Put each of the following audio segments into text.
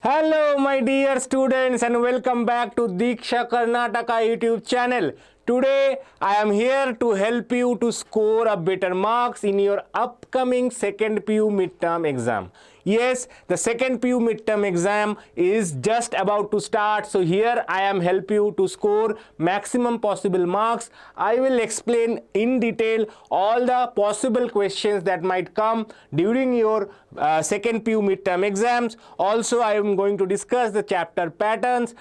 Hello my dear students and welcome back to Diksha Karnataka YouTube channel. Today I am here to help you to score a better marks in your upcoming second PU midterm exam. Yes, the second PU midterm exam is just about to start. So here I am help you to score maximum possible marks. I will explain in detail all the possible questions that might come during your second PU midterm exams. Also, I am going to discuss the chapter patterns,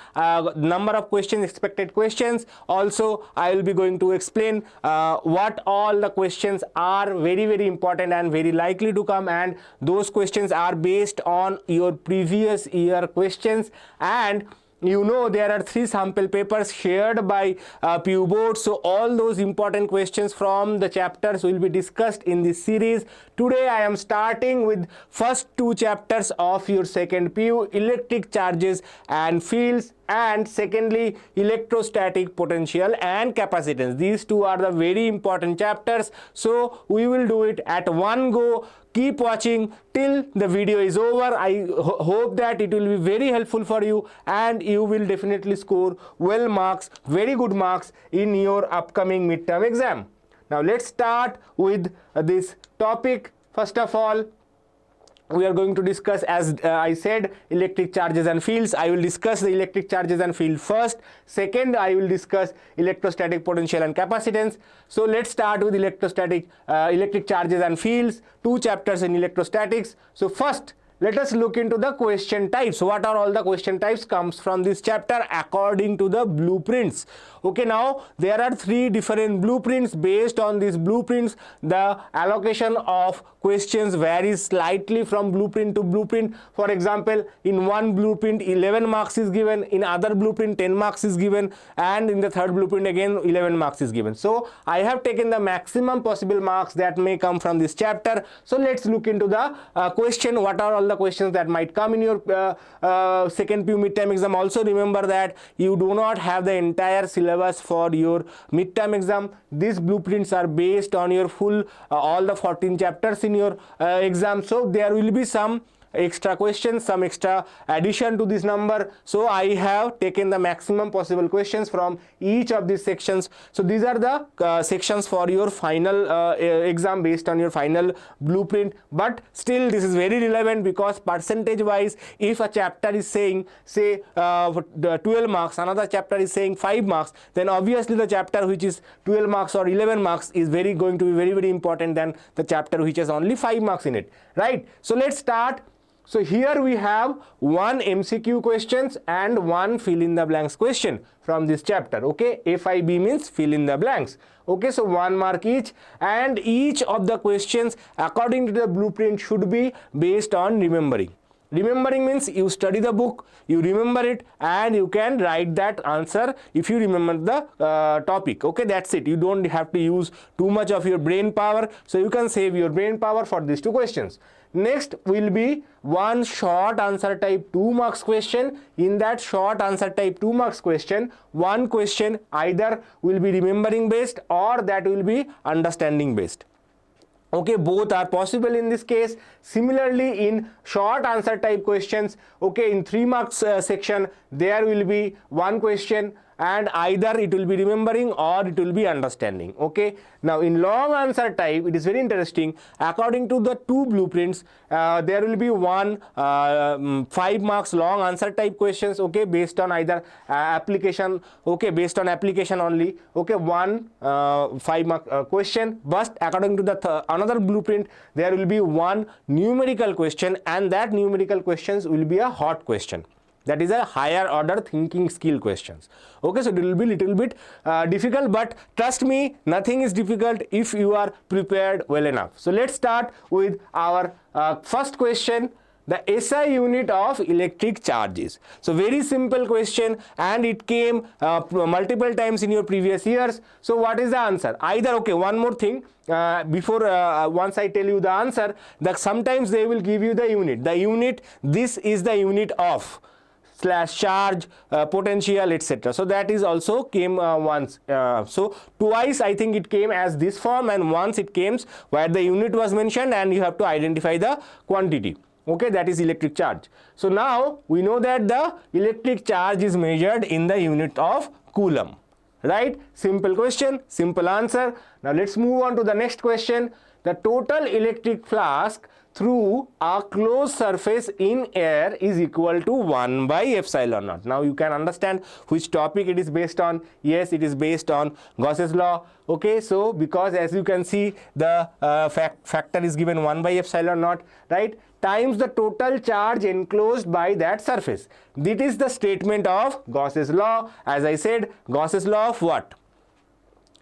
number of questions, expected questions. Also, I will be going to explain what all the questions are very important and very likely to come, and those questions are based on your previous year questions. And you know there are 3 sample papers shared by PU board, so all those important questions from the chapters will be discussed in this series. Today I am starting with first 2 chapters of your second PU, electric charges and fields, and secondly electrostatic potential and capacitance. These 2 are the very important chapters, so we will do it at one go. Keep watching till the video is over. I hope that it will be very helpful for you and you will definitely score well marks, very good marks in your upcoming midterm exam. Now let's start with this topic. First of all, we are going to discuss, as I said, electric charges and fields. I will discuss the electric charges and field first. Second, I will discuss electrostatic potential and capacitance. So let's start with electrostatic, electric charges and fields, 2 chapters in electrostatics. So first, let us look into the question types. What are all the question types comes from this chapter according to the blueprints. Okay, now there are 3 different blueprints. Based on these blueprints, the allocation of questions varies slightly from blueprint to blueprint. For example, in one blueprint 11 marks is given, in other blueprint 10 marks is given, and in the third blueprint again 11 marks is given. So I have taken the maximum possible marks that may come from this chapter. So let's look into the question. What are all the questions that might come in your second PU midterm exam? Also remember that you do not have the entire syllabus for your midterm exam. These blueprints are based on your full all the 14 chapters in your exam, so there will be some extra questions, some extra addition to this number. So I have taken the maximum possible questions from each of these sections. So these are the sections for your final exam based on your final blueprint. But still this is very relevant, because percentage wise, if a chapter is saying say 12 marks, another chapter is saying 5 marks, then obviously the chapter which is 12 marks or 11 marks is going to be very important than the chapter which has only 5 marks in it, right? So let's start. So here we have 1 MCQ questions and 1 fill in the blanks question from this chapter. Okay, FIB means fill in the blanks. Okay, so 1 mark each, and each of the questions according to the blueprint should be based on remembering. Remembering means you study the book, you remember it, and you can write that answer if you remember the topic. Okay, that's it. You don't have to use too much of your brain power, so you can save your brain power for these 2 questions. Next will be 1 short answer type 2 marks question. In that short answer type 2 marks question, 1 question either will be remembering based or that will be understanding based. Okay, both are possible in this case. Similarly, in short answer type questions, okay, in 3 marks section, there will be 1 question, and either it will be remembering or it will be understanding. Okay, now in long answer type, it is very interesting. According to the 2 blueprints, there will be 1 5 marks long answer type questions, okay, based on either application, okay, based on application only, okay, 1 5 mark question. But according to the another blueprint, there will be 1 numerical question, and that numerical questions will be a hot question. That is a higher order thinking skill questions. Okay, so it will be little bit difficult, but trust me, nothing is difficult if you are prepared well enough. So let's start with our first question, the SI unit of electric charges. So very simple question, and it came multiple times in your previous years. So what is the answer? Either, okay, one more thing, before once I tell you the answer, that sometimes they will give you the unit, this is the unit of slash charge, potential, etc. So that is also came once. So twice I think it came as this form, and once it came where the unit was mentioned and you have to identify the quantity. Okay, that is electric charge. So now we know that the electric charge is measured in the unit of coulomb, right? Simple question, simple answer. Now let's move on to the next question. The total electric flux through a closed surface in air is equal to 1 by epsilon naught. Now you can understand which topic it is based on. Yes, it is based on Gauss's law. Okay, so because as you can see the factor is given 1 by epsilon naught, right, times the total charge enclosed by that surface. This is the statement of Gauss's law. As I said, Gauss's law of what?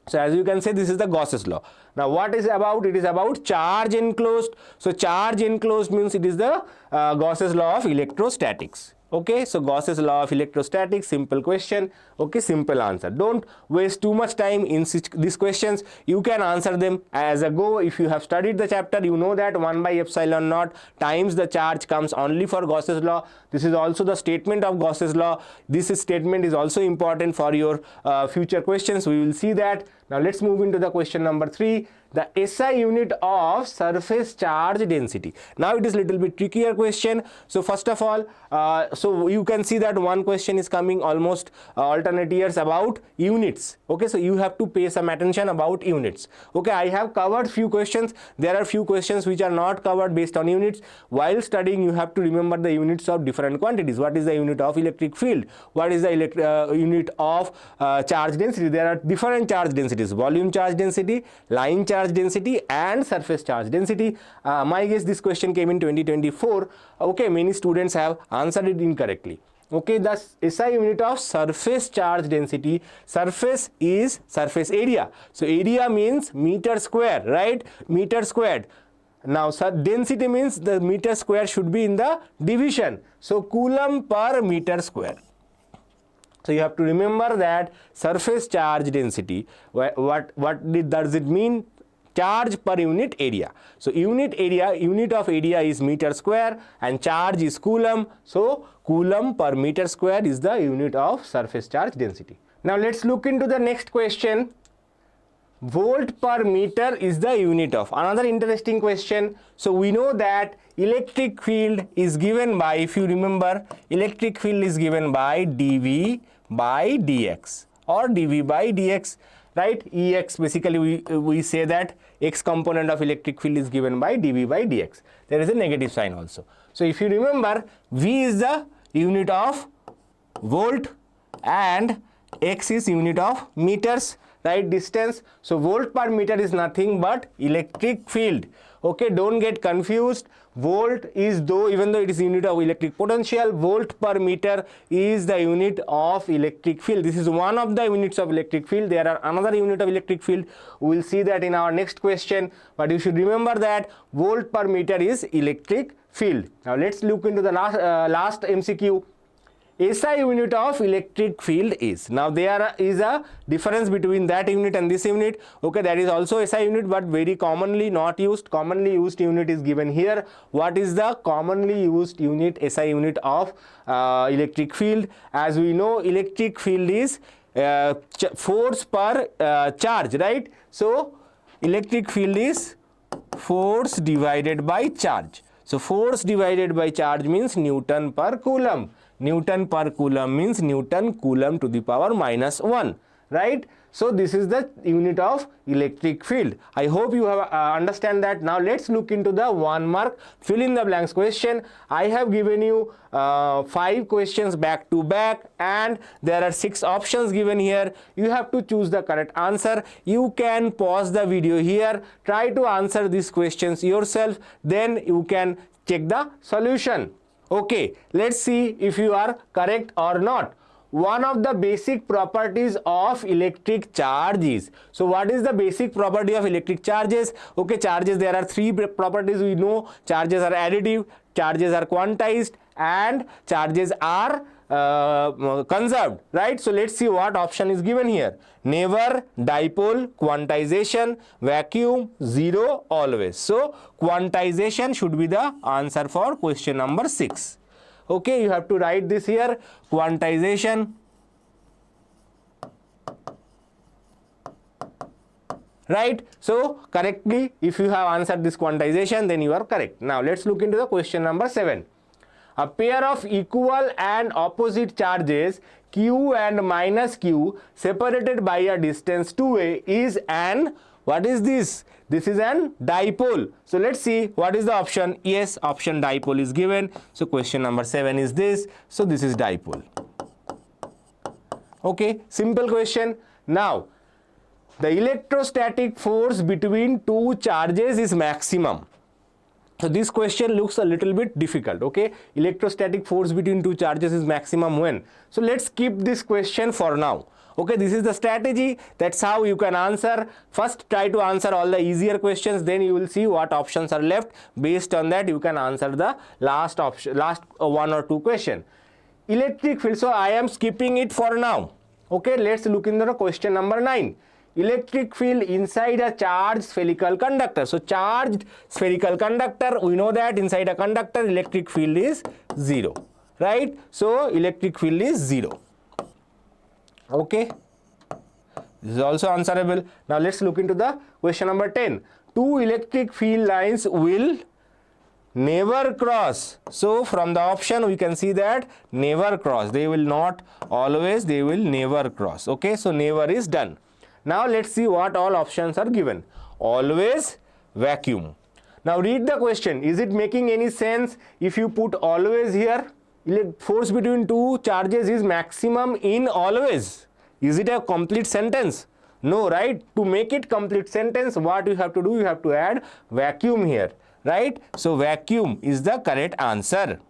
So as you can say, this is the Gauss's law. Now what is about? It is about charge enclosed. So charge enclosed means it is the Gauss's law of electrostatics. Okay, so Gauss's law of electrostatics, simple question. Okay, simple answer. Don't waste too much time in these questions. You can answer them as a go. If you have studied the chapter, you know that 1 by epsilon naught times the charge comes only for Gauss's law. This is also the statement of Gauss's law. This statement is also important for your future questions. We will see that. Now let's move into the question number 3. The SI unit of surface charge density. Now it is little bit trickier question. So first of all, so you can see that one question is coming almost alternate years about units. Okay, so you have to pay some attention about units. Okay, I have covered few questions. There are few questions which are not covered based on units. While studying, you have to remember the units of different quantities. What is the unit of electric field? What is the unit of charge density? There are different charge densities: volume charge density, line charge density, and surface charge density. My guess this question came in 2024. Okay, many students have answered it incorrectly. Okay, the SI unit of surface charge density, surface is surface area. So area means meter square, right? Meter squared. Now density means the meter square should be in the division. So coulomb per meter square. So you have to remember that surface charge density, what does it mean? Charge per unit area. So unit of area is meter square and charge is coulomb. So coulomb per meter square is the unit of surface charge density. Now let's look into the next question. Volt per meter is the unit of. Another interesting question. So we know that electric field is given by, if you remember, electric field is given by dV by dx or dV by dx, right? Ex, basically we say that x component of electric field is given by dV by dx. There is a negative sign also. So if you remember, V is the unit of volt and x is unit of meters, right? Distance. So volt per meter is nothing but electric field. Okay, don't get confused. Volt is even though it is unit of electric potential, volt per meter is the unit of electric field. This is one of the units of electric field. There are another unit of electric field. We will see that in our next question. But you should remember that volt per meter is electric field. Now let's look into the last MCQ. SI unit of electric field is. Now there is a difference between that unit and this unit. Okay, that is also SI unit, but very commonly not used. Commonly used unit is given here. What is the commonly used unit, SI unit of electric field? As we know, electric field is force per charge, right? So electric field is force divided by charge. So force divided by charge means Newton per coulomb. Newton per coulomb means Newton coulomb to the power minus 1, right? So this is the unit of electric field. I hope you have understand that. Now let's look into the 1 mark fill in the blanks question. I have given you 5 questions back to back and there are 6 options given here. You have to choose the correct answer. You can pause the video here, try to answer these questions yourself, then you can check the solution. Okay, let's see if you are correct or not. One of the basic properties of electric charge is. So what is the basic property of electric charges? Okay, charges, there are 3 properties we know. Charges are additive, charges are quantized, and charges are conserved, right? So let's see what option is given here. Never, dipole, quantization, vacuum, zero, always. So quantization should be the answer for question number 6. Okay, you have to write this here. Quantization right? So correctly, if you have answered this quantization, then you are correct. Now let's look into the question number 7. A pair of equal and opposite charges q and minus q separated by a distance 2a is an, what is this? This is an dipole. So let's see what is the option. Yes, option dipole is given. So question number 7 is this. So this is dipole. Okay, simple question. Now the electrostatic force between two charges is maximum. So this question looks a little bit difficult. Okay, electrostatic force between two charges is maximum when? So let's skip this question for now. Okay, this is the strategy. That's how you can answer. First try to answer all the easier questions, then you will see what options are left. Based on that you can answer the last option, last 1 or 2 question. Electric field, so I am skipping it for now. Okay, let's look into the question number 9. Electric field inside a charged spherical conductor. So charged spherical conductor, we know that inside a conductor electric field is 0, right? So electric field is 0. Okay, this is also answerable. Now let's look into the question number 10. Two electric field lines will never cross. So from the option we can see that never cross. They will not always, they will never cross. Okay, so never is done. Now let's see what all options are given. Always, vacuum. Now read the question. Is it making any sense if you put always here? Force between two charges is maximum in always. Is it a complete sentence? No, right? To make it complete sentence, what you have to do? You have to add vacuum here, right? So vacuum is the correct answer.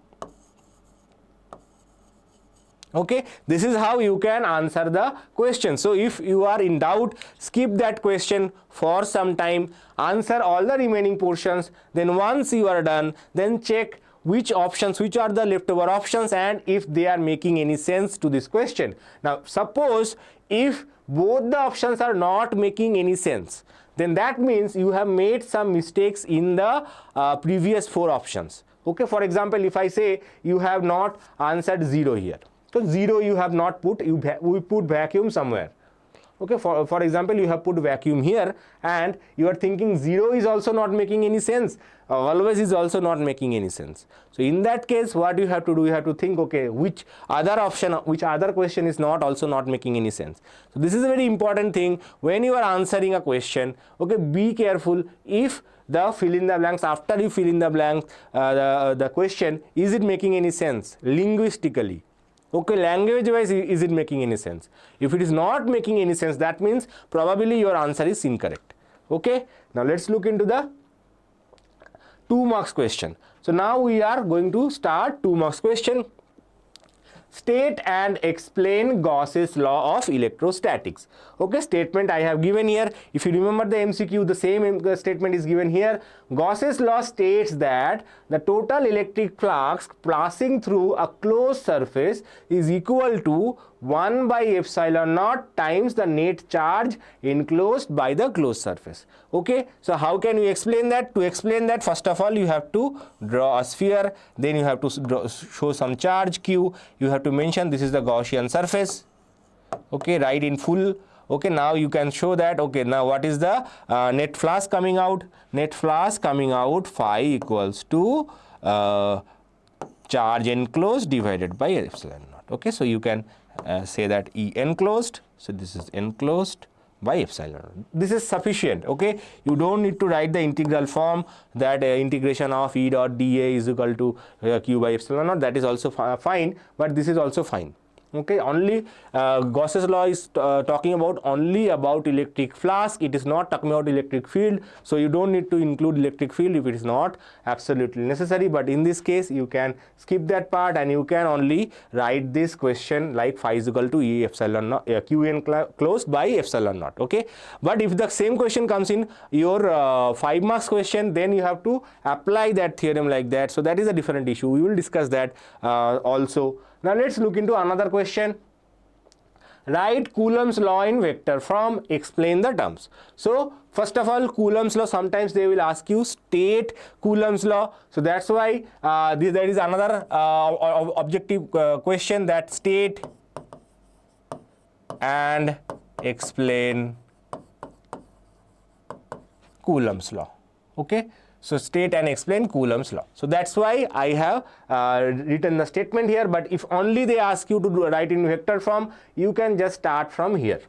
Okay, this is how you can answer the question. So if you are in doubt, skip that question for some time, answer all the remaining portions, then once you are done, then check which options, which are the leftover options, and if they are making any sense to this question. Now suppose if both the options are not making any sense, then that means you have made some mistakes in the previous 4 options. Okay, for example, if I say you have not answered 0 here, so 0 you have not put, we put vacuum somewhere. Okay, for example, you have put vacuum here and you are thinking 0 is also not making any sense, always is also not making any sense. So in that case, what you have to do, you have to think, okay, which other option, which other question is not also not making any sense. So this is a very important thing when you are answering a question. Okay, be careful if the fill in the blanks, after you fill in the blanks, the question, is it making any sense linguistically? Okay, language wise, is it making any sense? If it is not making any sense, that means probably your answer is incorrect. Okay, now let's look into the 2 marks question. So now we are going to start 2 marks question. State and explain Gauss's law of electrostatics. Okay, statement I have given here. If you remember the MCQ, the same statement is given here. Gauss's law states that the total electric flux passing through a closed surface is equal to 1 by epsilon naught times the net charge enclosed by the closed surface. Okay, so how can we explain that? To explain that, first of all, you have to draw a sphere, then you have to show some charge q, you have to mention this is the Gaussian surface. Okay, write in full. Okay, now you can show that. Okay, now what is the net flux coming out? Net flux coming out phi equals to charge enclosed divided by epsilon naught. Okay, so you can say that E enclosed, so this is enclosed by epsilon. This is sufficient. Okay, you don't need to write the integral form that integration of E dot dA is equal to q by epsilon naught. That is also fine, but this is also fine. Okay, only Gauss's law is talking about only about electric flux. It is not talking about electric field, so you don't need to include electric field if it is not absolutely necessary. But in this case, you can skip that part and you can only write this question like phi is equal to E epsilon naught, q enclosed by epsilon naught. Okay, but if the same question comes in your 5 marks question, then you have to apply that theorem like that. So that is a different issue. We will discuss that also. Now let's look into another question. Write Coulomb's law in vector form, explain the terms. So first of all, Coulomb's law, sometimes they will ask you state Coulomb's law. So that's why there is another objective question, that state and explain Coulomb's law. Okay, so state and explain Coulomb's law. So that's why I have written the statement here, but if only they ask you to write in vector form, you can just start from here.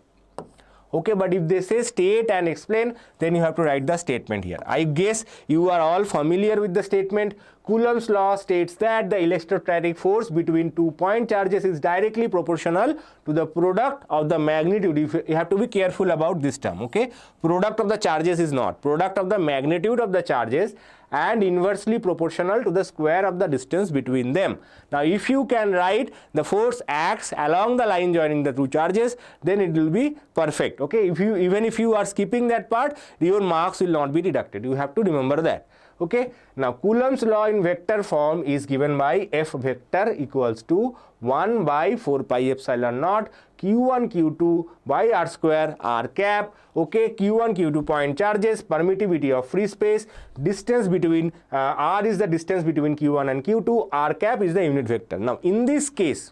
Okay, but if they say state and explain, then you have to write the statement here. I guess you are all familiar with the statement. Coulomb's law states that the electrostatic force between 2 point charges is directly proportional to the product of the magnitude. You have to be careful about this term, okay? Product of the charges is not. Product of the magnitude of the charges and inversely proportional to the square of the distance between them. Now, if you can write the force acts along the line joining the two charges, then it will be perfect. Okay, even if you are skipping that part, your marks will not be deducted. You have to remember that. Okay, now Coulomb's law in vector form is given by F vector equals to 1 by 4 pi epsilon naught Q1 Q2 by R square R cap. Okay, Q1 Q2 point charges, permittivity of free space, distance between R is the distance between Q1 and Q2, R cap is the unit vector. Now in this case,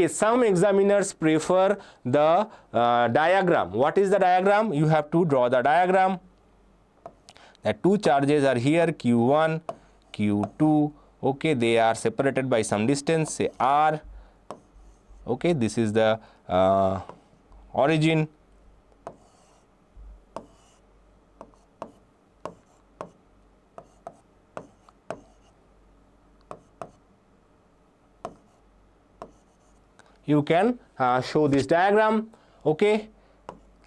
some examiners prefer the diagram. What is the diagram? You have to draw the diagram. The two charges are here, Q1, Q2. Okay, they are separated by some distance, say R. Okay, this is the origin. You can show this diagram. Okay,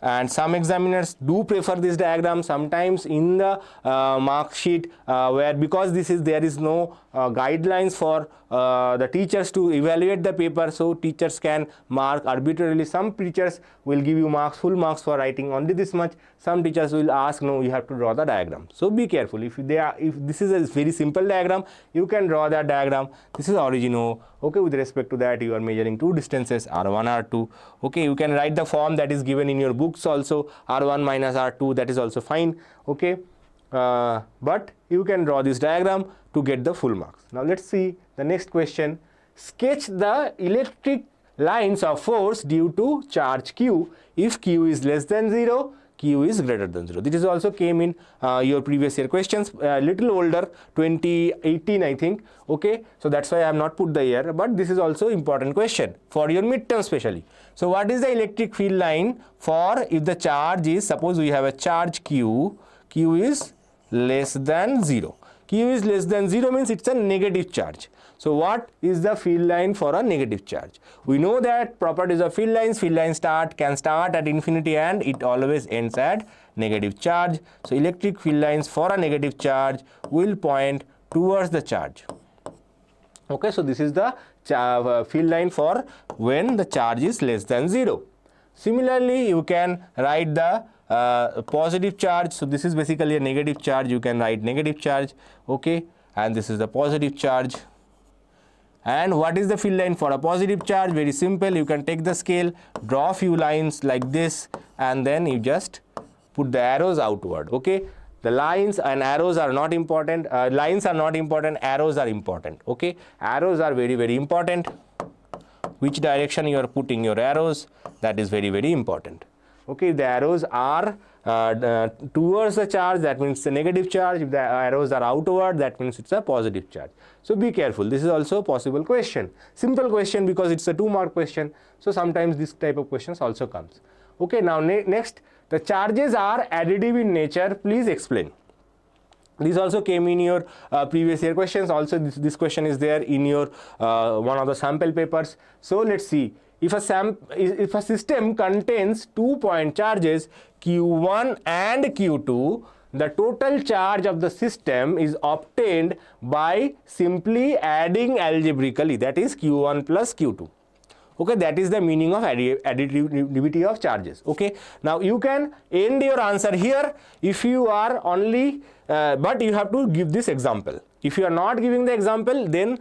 and some examiners do prefer this diagram. Sometimes in the mark sheet where, because there is no guidelines for the teachers to evaluate the paper, so teachers can mark arbitrarily. Some teachers will give you marks, full marks for writing only this much. Some teachers will ask, no, you have to draw the diagram. So be careful. If this is a very simple diagram, you can draw that diagram. This is origin O. Okay, with respect to that, you are measuring two distances, R1, R2. Okay, you can write the form that is given in your books also, R1 minus R2, that is also fine. Okay, but you can draw this diagram to get the full marks. Now let's see the next question. Sketch the electric lines of force due to charge Q if Q is less than 0, Q is greater than 0. This also came in your previous year questions, a little older, 2018 I think. Okay, so that's why I have not put the year, but this is also important question for your midterm especially. So what is the electric field line for if the charge is, suppose we have a charge Q, Q is less than 0. Q is less than 0 means it's a negative charge. So what is the field line for a negative charge? We know that properties of field lines can start at infinity and it always ends at negative charge. So electric field lines for a negative charge will point towards the charge. Okay, so this is the field line for when the charge is less than 0. Similarly, you can write the positive charge. So this is basically a negative charge. You can write negative charge. Okay, and this is the positive charge. And what is the field line for a positive charge? Very simple. You can take the scale, draw a few lines like this, and then you just put the arrows outward. Okay, the lines and arrows are not important. Lines are not important, arrows are important. Okay, arrows are very, very important. Which direction you are putting your arrows, that is very, very important. Okay, if the arrows are towards the charge, that means it's a negative charge. If the arrows are outward, that means it's a positive charge. So be careful. This is also a possible question. Simple question because it's a 2-mark question. So sometimes this type of questions also comes. Okay, now next, the charges are additive in nature. Please explain. This also came in your previous year questions. Also this question is there in your one of the sample papers. So let's see. If a system contains 2-point charges Q1 and Q2, the total charge of the system is obtained by simply adding algebraically, that is Q1 plus Q2. Okay, that is the meaning of additivity of charges. Okay, now you can end your answer here if you are only, but you have to give this example. If you are not giving the example, then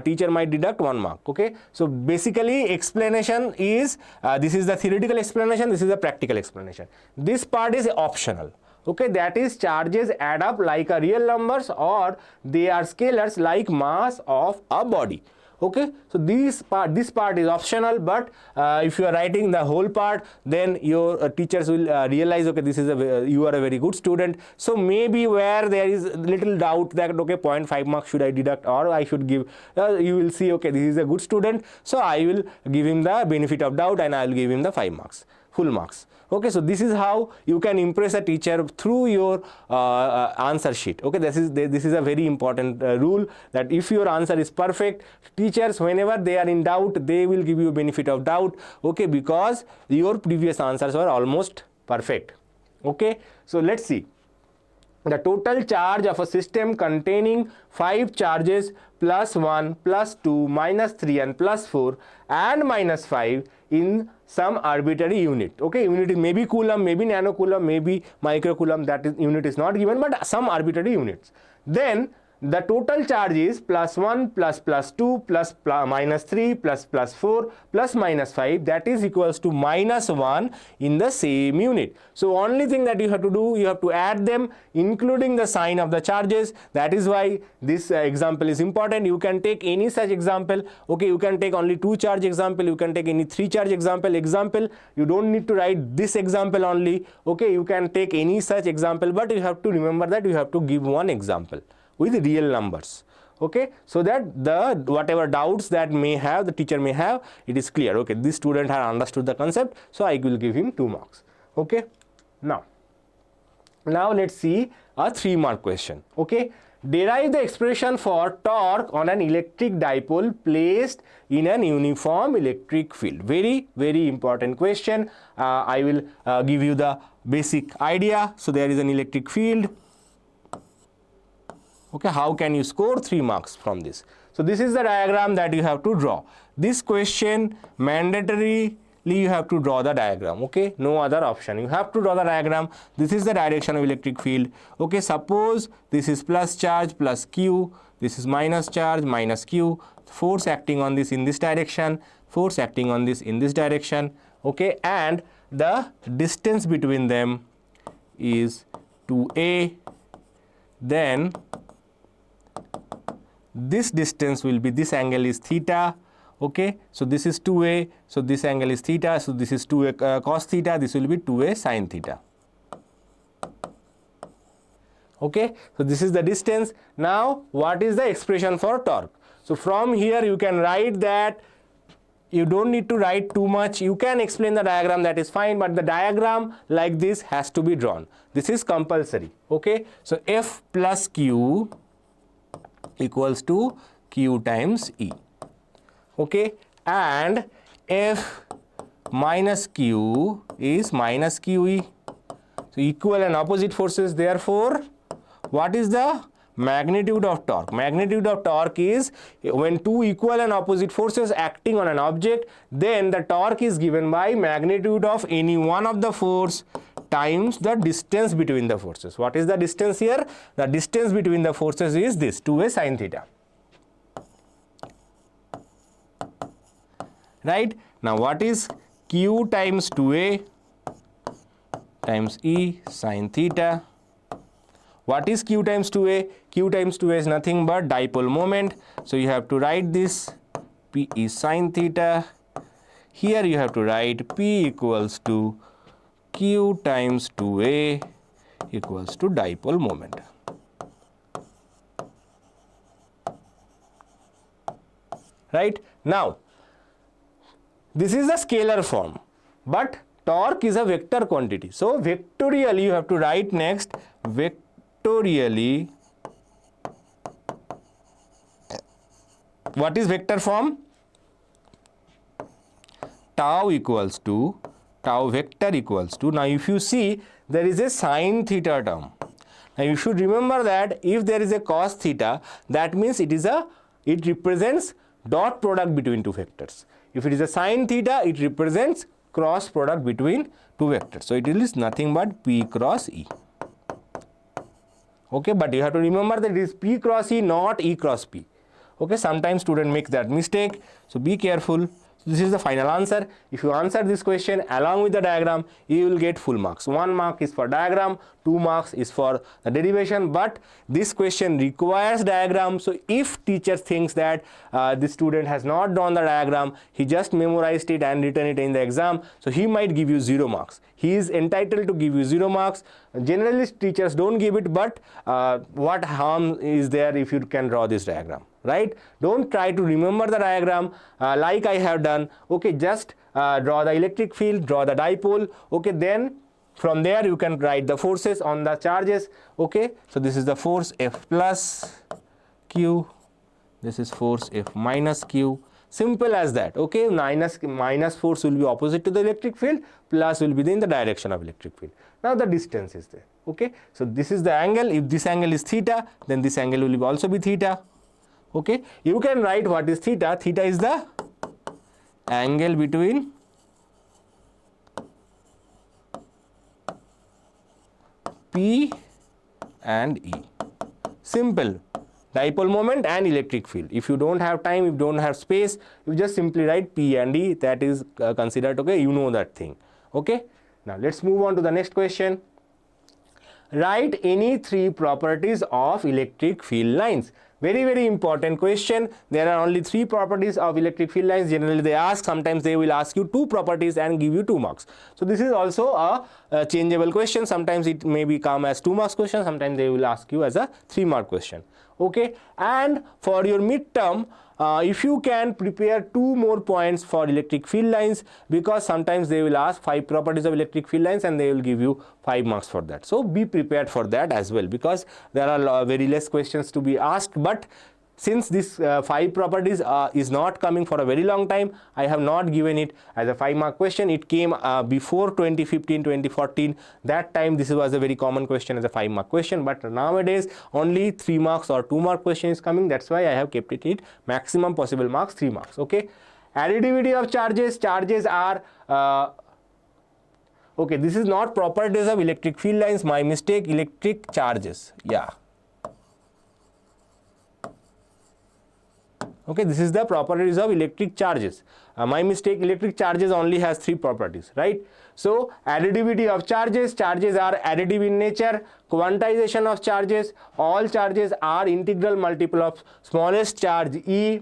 teacher might deduct 1 mark. Okay, so basically explanation is, this is the theoretical explanation, this is the practical explanation. This part is optional. Okay, that is charges add up like a real numbers or they are scalars like mass of a body. Okay, so this part is optional, but if you are writing the whole part, then your teachers will realize, okay, this is you are a very good student. So maybe where there is little doubt that, okay, 0.5 marks should I deduct or I should give, you will see, okay, this is a good student, so I will give him the benefit of doubt and I will give him the 5 marks, full marks. Okay, so this is how you can impress a teacher through your answer sheet. Okay, this is a very important rule, that if your answer is perfect, teachers, whenever they are in doubt, they will give you benefit of doubt. Okay, because your previous answers were almost perfect. Okay, so let's see. The total charge of a system containing 5 charges plus 1, plus 2, minus 3 and plus 4 and minus 5 in some arbitrary unit. Okay, unit is maybe coulomb, maybe nanocoulomb, maybe microcoulomb, that is unit is not given, but some arbitrary units. Then the total charge is plus 1 plus 2 plus minus 3 plus 4 plus minus 5, that is equals to minus 1 in the same unit. So only thing that you have to do, you have to add them including the sign of the charges. That is why this example is important. You can take any such example. Okay, you can take only 2 charge example, you can take any 3 charge example. You don't need to write this example only. Okay, you can take any such example, but you have to remember that you have to give one example with real numbers. Okay, so that the whatever doubts that the teacher may have, it is clear. Okay, this student has understood the concept, so I will give him 2 marks. Okay, now let's see a 3-mark question. Okay, derive the expression for torque on an electric dipole placed in an uniform electric field. Very, very important question. I will give you the basic idea. So there is an electric field. Okay, how can you score 3 marks from this? So this is the diagram that you have to draw. This question mandatorily you have to draw the diagram. Okay, no other option, you have to draw the diagram. This is the direction of electric field. Okay, suppose this is plus charge plus q, this is minus charge minus q, force acting on this in this direction, force acting on this in this direction. Okay, and the distance between them is 2a. Then this distance will be, this angle is theta. Okay, so this is 2a, so this angle is theta, so this is 2a cos theta, this will be 2a sin theta. Okay, so this is the distance. Now what is the expression for torque? So from here you can write that, you don't need to write too much, you can explain the diagram, that is fine, but the diagram like this has to be drawn. This is compulsory. Okay, so F plus Q equals to Q times E. Okay, and F minus Q is minus QE. So equal and opposite forces, therefore what is the magnitude of torque? Magnitude of torque is when 2 equal and opposite forces acting on an object, then the torque is given by magnitude of any one of the force times the distance between the forces. What is the distance here? The distance between the forces is this, 2a sin theta. Right? Now what is Q times 2a times E sin theta? What is Q times 2a? Q times 2a is nothing but dipole moment. So you have to write this P is sin theta. Here you have to write P equals to Q times 2a equals to dipole moment. Right? Now this is the scalar form, but torque is a vector quantity. So vectorially you have to write next, vectorially, what is vector form? Tau equals to, tau vector equals to, now if you see there is a sin theta term. Now you should remember that if there is a cos theta, that means it represents dot product between two vectors. If it is a sin theta, it represents cross product between two vectors. So it is nothing but P cross E. Okay, but you have to remember that it is P cross E, not E cross P. Okay, sometimes student makes that mistake, so be careful. This is the final answer. If you answer this question along with the diagram, you will get full marks. 1 mark is for diagram, 2 marks is for the derivation, but this question requires diagram. So if teacher thinks that the student has not drawn the diagram, he just memorized it and written it in the exam, so he might give you 0 marks. He is entitled to give you 0 marks. Generally teachers don't give it, but what harm is there if you can draw this diagram, right? Don't try to remember the diagram like I have done. Okay, just draw the electric field, draw the dipole. Okay, then from there you can write the forces on the charges. Okay, so this is the force F plus Q, this is force F minus Q. Simple as that. Okay, minus force will be opposite to the electric field, plus will be in the direction of electric field. Now the distance is there. Okay, so this is the angle. If this angle is theta, then this angle will also be theta. Okay, you can write what is theta. Theta is the angle between P and E. Simple. Dipole moment and electric field. If you don't have time, if you don't have space, you just simply write P and E. That is considered okay. You know that thing. Okay. Now let's move on to the next question. Write any 3 properties of electric field lines. Very important question. There are only 3 properties of electric field lines. Generally they ask, sometimes they will ask you 2 properties and give you 2 marks. So this is also a changeable question. Sometimes it may become as 2 marks question, sometimes they will ask you as a 3 mark question. Okay, and for your midterm, if you can prepare 2 more points for electric field lines, because sometimes they will ask 5 properties of electric field lines and they will give you 5 marks for that. So be prepared for that as well, because there are very less questions to be asked. But since this 5 properties is not coming for a very long time, I have not given it as a 5 mark question. It came before 2015, 2014. That time this was a very common question as a 5 mark question, but nowadays only 3 marks or 2 mark question is coming. That's why I have kept it maximum possible marks 3 marks. Okay, additivity of charges. Charges are okay, this is not properties of electric field lines, my mistake. Electric charges, yeah. Okay, this is the properties of electric charges. My mistake, electric charges only has 3 properties, right? So additivity of charges. Charges are additive in nature. Quantization of charges. All charges are integral multiple of smallest charge E.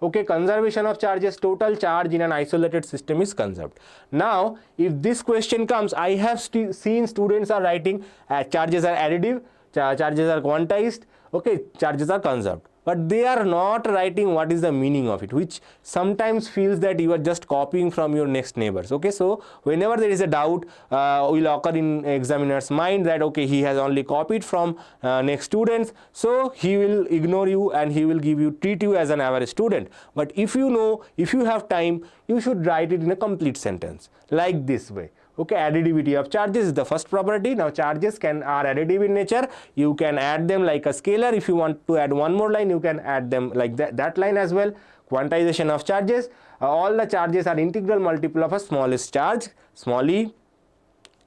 Okay, conservation of charges. Total charge in an isolated system is conserved. Now if this question comes, I have seen students are writing charges are additive, charges are quantized, okay, charges are conserved, but they are not writing what is the meaning of it, which sometimes feels that you are just copying from your next neighbors. Okay, so whenever there is a doubt will occur in examiner's mind that okay, he has only copied from next students, so he will ignore you and he will treat you as an average student. But if you know, if you have time, you should write it in a complete sentence like this way. Okay, additivity of charges is the first property. Now charges are additive in nature. You can add them like a scalar. If you want to add one more line, you can add them like that line as well. Quantization of charges. All the charges are integral multiple of a smallest charge, small e.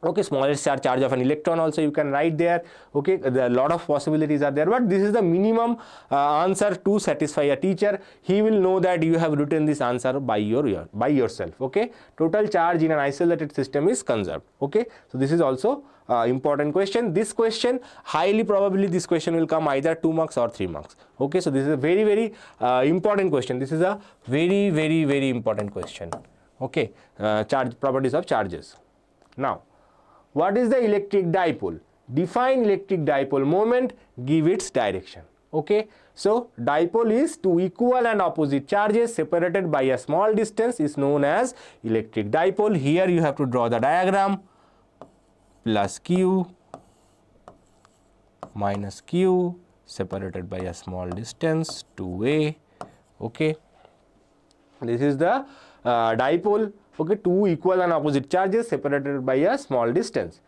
Okay, smallest charge of an electron also you can write there. Okay, there are a lot of possibilities are there, but this is the minimum answer to satisfy a teacher. He will know that you have written this answer by yourself. Okay, total charge in an isolated system is conserved. Okay, so this is also important question. This question, highly probably this question will come either 2 marks or 3 marks. Okay, so this is a very important question. This is a very important question. Okay, charge properties of charges. Now what is the electric dipole? Define electric dipole moment, give its direction. Okay, so dipole is 2 equal and opposite charges separated by a small distance is known as electric dipole. Here you have to draw the diagram. Plus Q minus Q separated by a small distance 2a. Okay, this is the dipole. Okay, 2 equal and opposite charges separated by a small distance.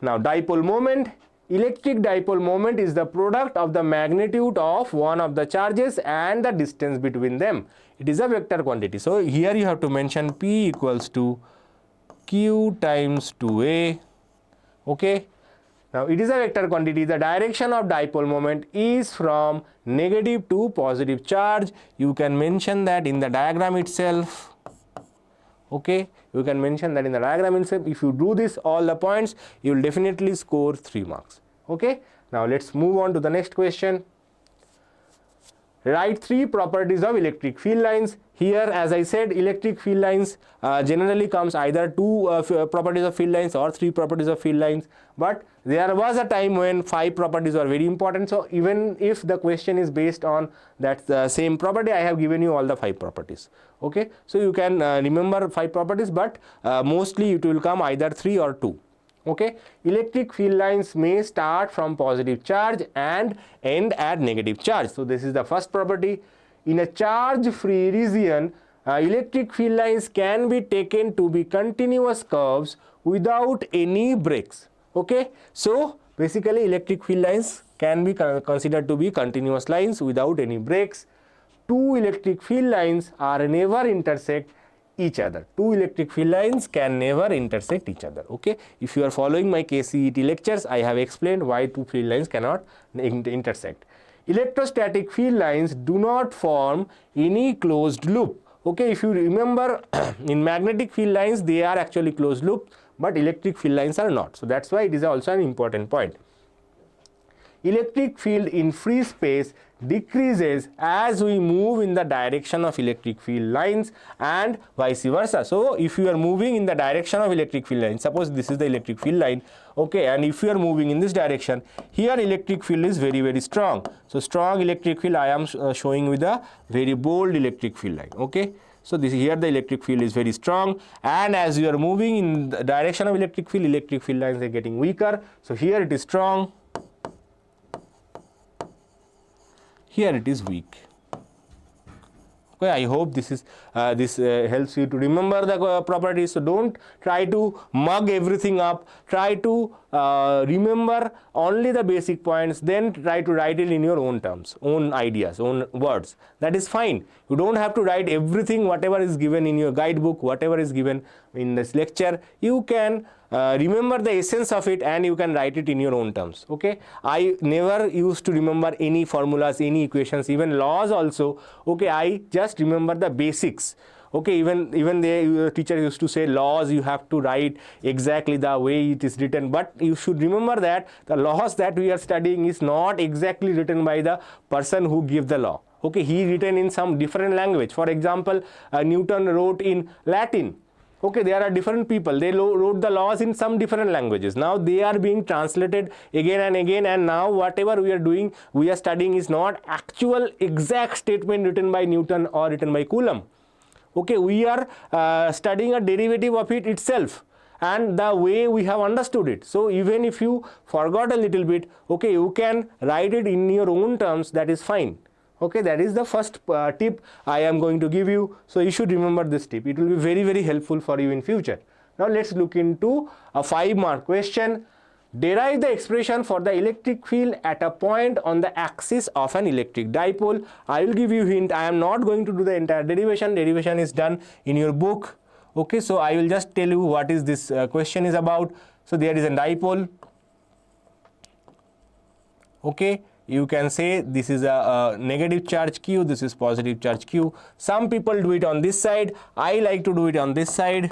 Now dipole moment. Electric dipole moment is the product of the magnitude of one of the charges and the distance between them. It is a vector quantity. So here you have to mention P equals to Q times 2a. Okay, now it is a vector quantity. The direction of dipole moment is from negative to positive charge. You can mention that in the diagram itself. Okay, you can mention that in the diagram itself. If you do this all the points, you will definitely score 3 marks. Okay, now let's move on to the next question. Write 3 properties of electric field lines. Here, as I said, electric field lines generally comes either 2 properties of field lines or 3 properties of field lines, but there was a time when 5 properties were very important. So even if the question is based on that same property, I have given you all the 5 properties. Okay, so you can remember 5 properties, but mostly it will come either 3 or 2. Okay, electric field lines may start from positive charge and end at negative charge. So this is the first property. In a charge free region, electric field lines can be taken to be continuous curves without any breaks. Okay, so basically electric field lines can be considered to be continuous lines without any breaks. 2 electric field lines are never intersect each other. 2 electric field lines can never intersect each other. Okay, if you are following my KCET lectures, I have explained why 2 field lines cannot intersect. Electrostatic field lines do not form any closed loop. Okay, if you remember in magnetic field lines they are actually closed loop, but electric field lines are not. So that's why it is also an important point. Electric field in free space decreases as we move in the direction of electric field lines and vice versa. So if you are moving in the direction of electric field line, suppose this is the electric field line, okay, and if you are moving in this direction, here electric field is very strong. So strong electric field I am showing with a very bold electric field line. Okay, so this here the electric field is very strong, and as you are moving in the direction of electric field lines are getting weaker. So here it is strong, here it is weak. Okay, I hope this helps you to remember the properties. So don't try to mug everything up. Try to remember only the basic points, then try to write it in your own terms, own ideas, own words. That is fine. You don't have to write everything, whatever is given in your guidebook, whatever is given in this lecture. You can remember the essence of it and you can write it in your own terms. Okay, I never used to remember any formulas, any equations, even laws also. Okay, I just remember the basics. Okay, even the teacher used to say laws you have to write exactly the way it is written, but you should remember that the laws that we are studying is not exactly written by the person who gave the law. Okay, he written in some different language. For example, Newton wrote in Latin. Okay, there are different people, they wrote the laws in some different languages. Now they are being translated again and again, and now whatever we are doing, we are studying is not actual exact statement written by Newton or written by Coulomb. Okay, we are studying a derivative of it itself and the way we have understood it. So even if you forgot a little bit, okay, you can write it in your own terms, that is fine. Okay, that is the first tip I am going to give you. So you should remember this tip. It will be very helpful for you in future. Now let's look into a 5-mark question. Derive the expression for the electric field at a point on the axis of an electric dipole. I will give you a hint. I am not going to do the entire derivation. Derivation is done in your book. Okay, so I will just tell you what is this question is about. So there is a dipole. Okay, you can say this is a negative charge Q, this is positive charge Q. Some people do it on this side. I like to do it on this side.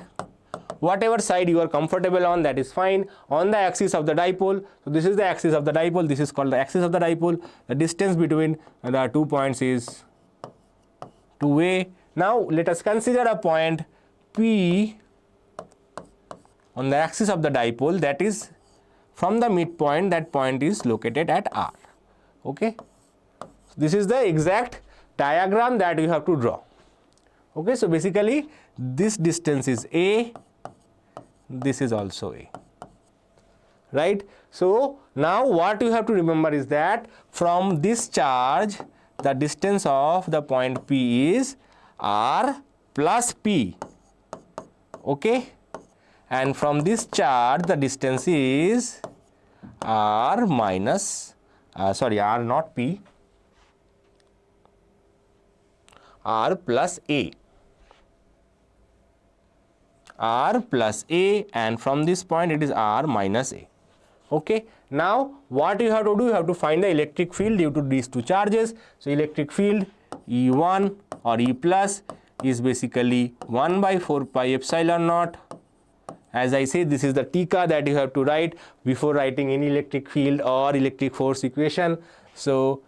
Whatever side you are comfortable on, that is fine. On the axis of the dipole, so this is the axis of the dipole, this is called the axis of the dipole. The distance between the 2 points is 2a. Now let us consider a point P on the axis of the dipole, that is from the midpoint, that point is located at R. Okay, so this is the exact diagram that you have to draw. Okay, so basically this distance is a, this is also a, right? So now what you have to remember is that from this charge the distance of the point P is R plus P. Okay, and from this charge the distance is R minus R not P, R plus A. R plus A, and from this point it is R minus A. Okay, now what you have to do, you have to find the electric field due to these two charges. So electric field E1 or E plus is basically 1 by 4 pi epsilon naught. As I say, this is the Tika that you have to write before writing any electric field or electric force equation. So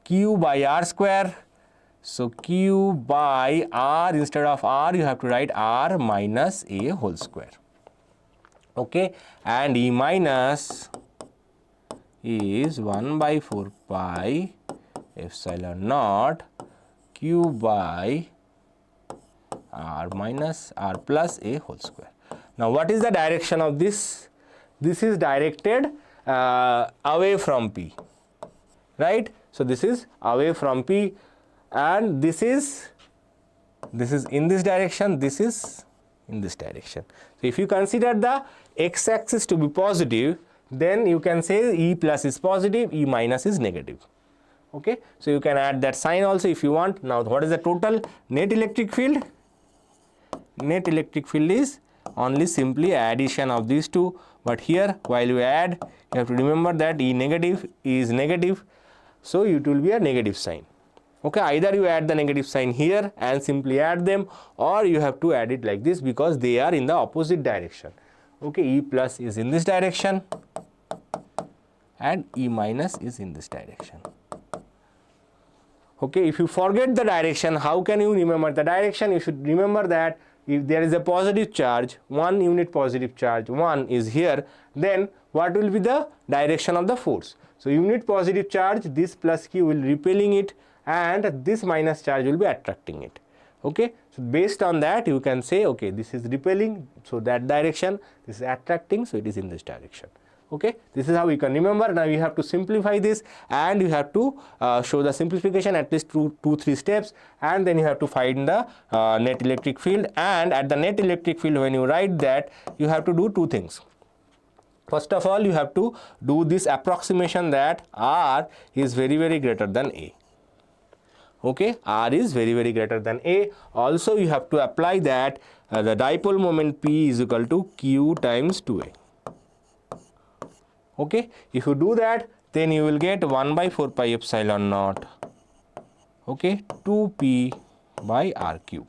Q by R square. So Q by R, instead of R you have to write R minus A whole square. Okay, and E minus is 1 by 4 pi epsilon naught Q by R minus R plus A whole square. Now what is the direction of this? This is directed away from P, right? So this is away from P, and this is in this direction, this is in this direction. So if you consider the x-axis to be positive, then you can say E plus is positive, E minus is negative. Okay, so you can add that sign also if you want. Now what is the total net electric field? Net electric field is only simply addition of these two, but here while you add you have to remember that E negative is negative, so it will be a negative sign. Okay, either you add the negative sign here and simply add them, or you have to add it like this because they are in the opposite direction. Okay, E plus is in this direction and E minus is in this direction. Okay, if you forget the direction, how can you remember the direction? You should remember that if there is a positive charge, 1 unit positive charge, 1 is here, then what will be the direction of the force? So unit positive charge, this plus Q will repelling it, and this minus charge will be attracting it. Okay, so based on that you can say, okay, this is repelling, so that direction, this is attracting, so it is in this direction. Okay, this is how you can remember. Now you have to simplify this, and you have to show the simplification at least 2-3 steps, and then you have to find the net electric field. And at the net electric field, when you write that, you have to do 2 things. First of all, you have to do this approximation that R is very greater than A. Okay, R is very greater than A. Also you have to apply that the dipole moment P is equal to Q times 2A. Okay, if you do that, then you will get 1 by 4 pi epsilon naught, okay, 2p by r cube.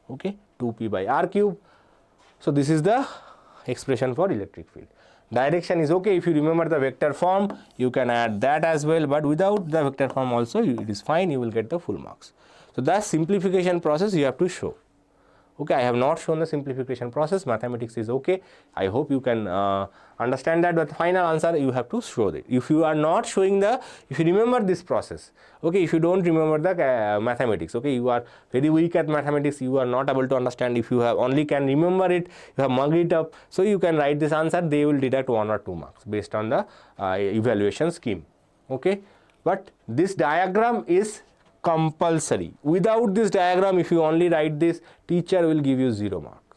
Okay, 2p by r cube. So this is the expression for electric field. Direction is okay. If you remember the vector form, you can add that as well, but without the vector form also it is fine, you will get the full marks. So that simplification process you have to show. Okay, I have not shown the simplification process. Mathematics is okay. I hope you can understand that, but the final answer you have to show it. If you are not showing if you remember this process, okay, if you don't remember the mathematics, okay, you are very weak at mathematics, you are not able to understand. If you have only can remember it, you have mugged it up, so you can write this answer, they will deduct 1 or 2 marks based on the evaluation scheme. Okay, but this diagram is compulsory. Without this diagram, if you only write this, teacher will give you 0 mark.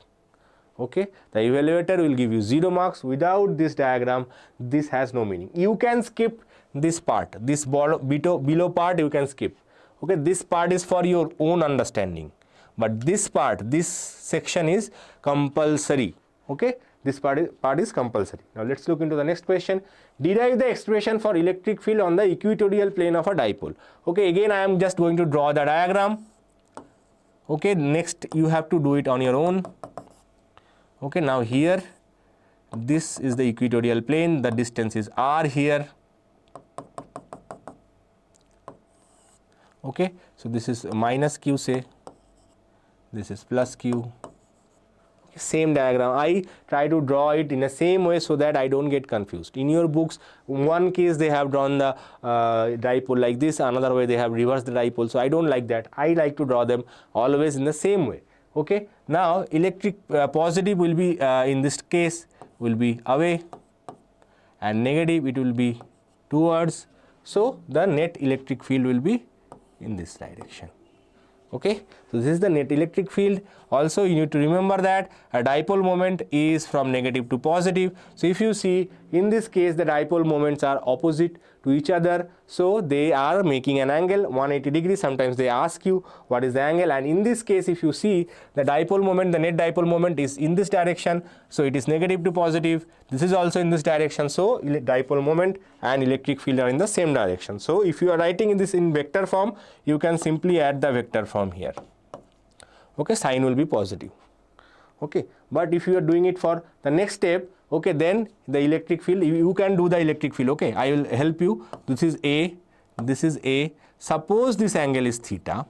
Okay, the evaluator will give you 0 marks. Without this diagram, this has no meaning. You can skip this part, this below part you can skip. Okay, this part is for your own understanding, but this part, this section is compulsory. Okay, this part is compulsory. Now let's look into the next question. Derive the expression for electric field on the equatorial plane of a dipole. Okay, again I am just going to draw the diagram. Okay, next you have to do it on your own. Okay, now here this is the equatorial plane, the distance is r here. Okay, so this is minus q, say this is plus q. Same diagram. I try to draw it in the same way so that I don't get confused. In your books, in one case they have drawn the dipole like this, another way they have reversed the dipole, so I don't like that. I like to draw them always in the same way. Okay, now electric positive will be in this case will be away, and negative it will be towards, so the net electric field will be in this direction. Okay, so this is the net electric field. Also you need to remember that a dipole moment is from negative to positive. So if you see In this case, the dipole moments are opposite to each other, so they are making an angle 180 degrees. Sometimes they ask you what is the angle, and in this case, if you see the dipole moment, the net dipole moment is in this direction, so it is negative to positive. This is also in this direction, so dipole moment and electric field are in the same direction. So if you are writing this in vector form, you can simply add the vector form here. Okay, sign will be positive. Okay, but if you are doing it for the next step, okay, then the electric field, you can do the electric field. Okay, I will help you. This is A, this is A. Suppose this angle is theta.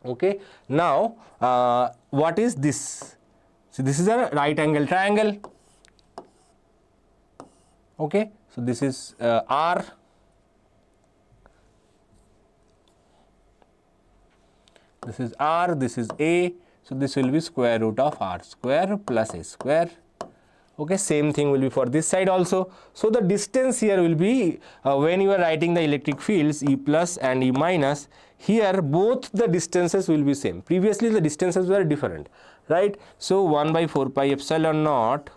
Okay, now what is this? So this is a right angle triangle. Okay, so this is R. This is R, this is A, so this will be square root of R square plus A square. Okay, same thing will be for this side also. So the distance here will be, when you are writing the electric fields, E plus and E minus, here both the distances will be same. Previously the distances were different, right? So 1 by 4 pi epsilon naught,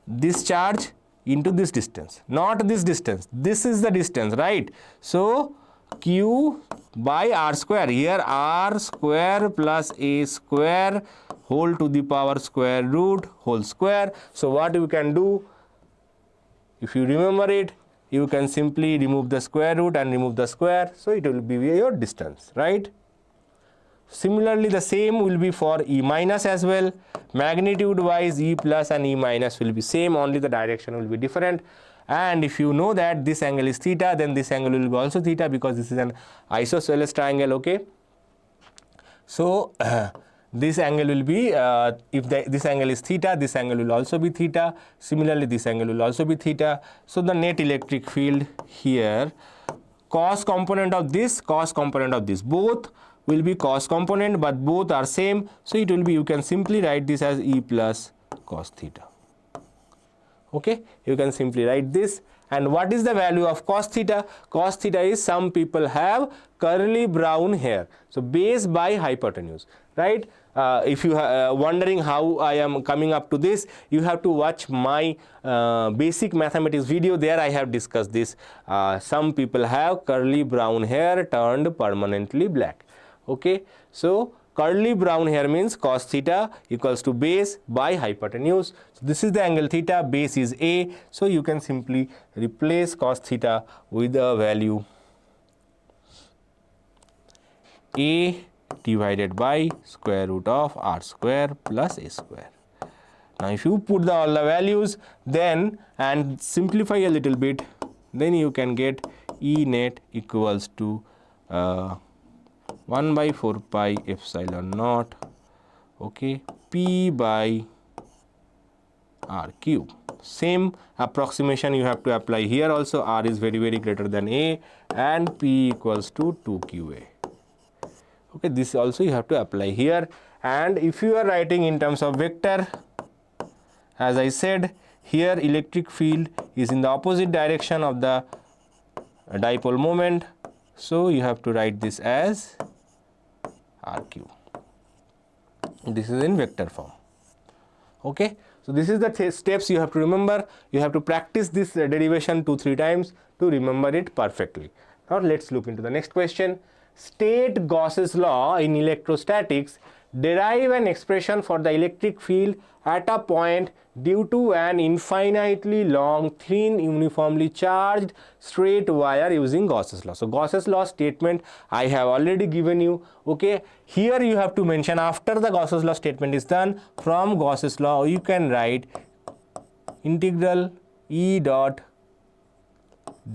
this charge into this distance, not this distance, this is the distance, right? So Q by R square, here R square plus A square whole to the power square root whole square. So what you can do, if you remember it, you can simply remove the square root and remove the square, so it will be your distance, right? Similarly, the same will be for E minus as well. Magnitude wise, E plus and E minus will be same, only the direction will be different. And if you know that this angle is theta, then this angle will be also theta, because this is an isosceles triangle. Okay, so this angle will be, if this angle is theta, this angle will also be theta. Similarly, this angle will also be theta. So the net electric field here, cos component of this, cos component of this, both will be cos component, but both are same, so it will be, you can simply write this as E plus cos theta. Okay, you can simply write this. And what is the value of cos theta? Cos theta is, some people have curly brown hair, so base by hypotenuse, right? If you are wondering how I am coming up to this, you have to watch my basic mathematics video. There I have discussed this. Some people have curly brown hair turned permanently black. Okay, so curly brown hair means cos theta equals to base by hypotenuse. So this is the angle theta, base is A, so you can simply replace cos theta with the value A divided by square root of R square plus A square. Now if you put all the values then and simplify a little bit, then you can get E net equals to 1 by 4 pi epsilon naught, okay, P by R cube. Same approximation you have to apply here also. R is very greater than A and P equals to 2QA. Okay, this also you have to apply here. And if you are writing in terms of vector, as I said, here electric field is in the opposite direction of the dipole moment, so you have to write this as R cube. This is in vector form. Okay, so this is the steps you have to remember. You have to practice this derivation 2-3 times to remember it perfectly. Now let's look into the next question. State Gauss's law in electrostatics. Derive an expression for the electric field at a point due to an infinitely long, thin, uniformly charged straight wire using Gauss's law. So Gauss's law statement I have already given you. Okay, here you have to mention, after the Gauss's law statement is done, from Gauss's law you can write integral E dot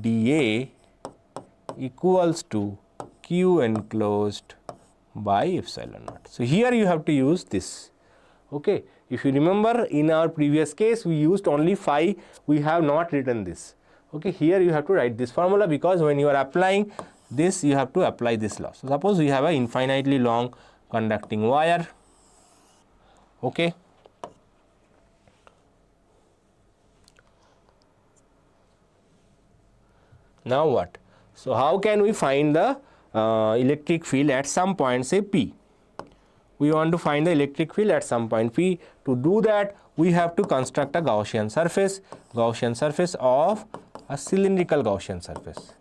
dA equals to Q enclosed by epsilon naught. So here you have to use this. Okay, if you remember, in our previous case we used only phi, we have not written this. Okay, here you have to write this formula, because when you are applying this you have to apply this law. So suppose we have an infinitely long conducting wire. Okay, now what? So how can we find the electric field at some point, say P? We want to find the electric field at some point P. To do that, we have to construct a Gaussian surface of a cylindrical Gaussian surface.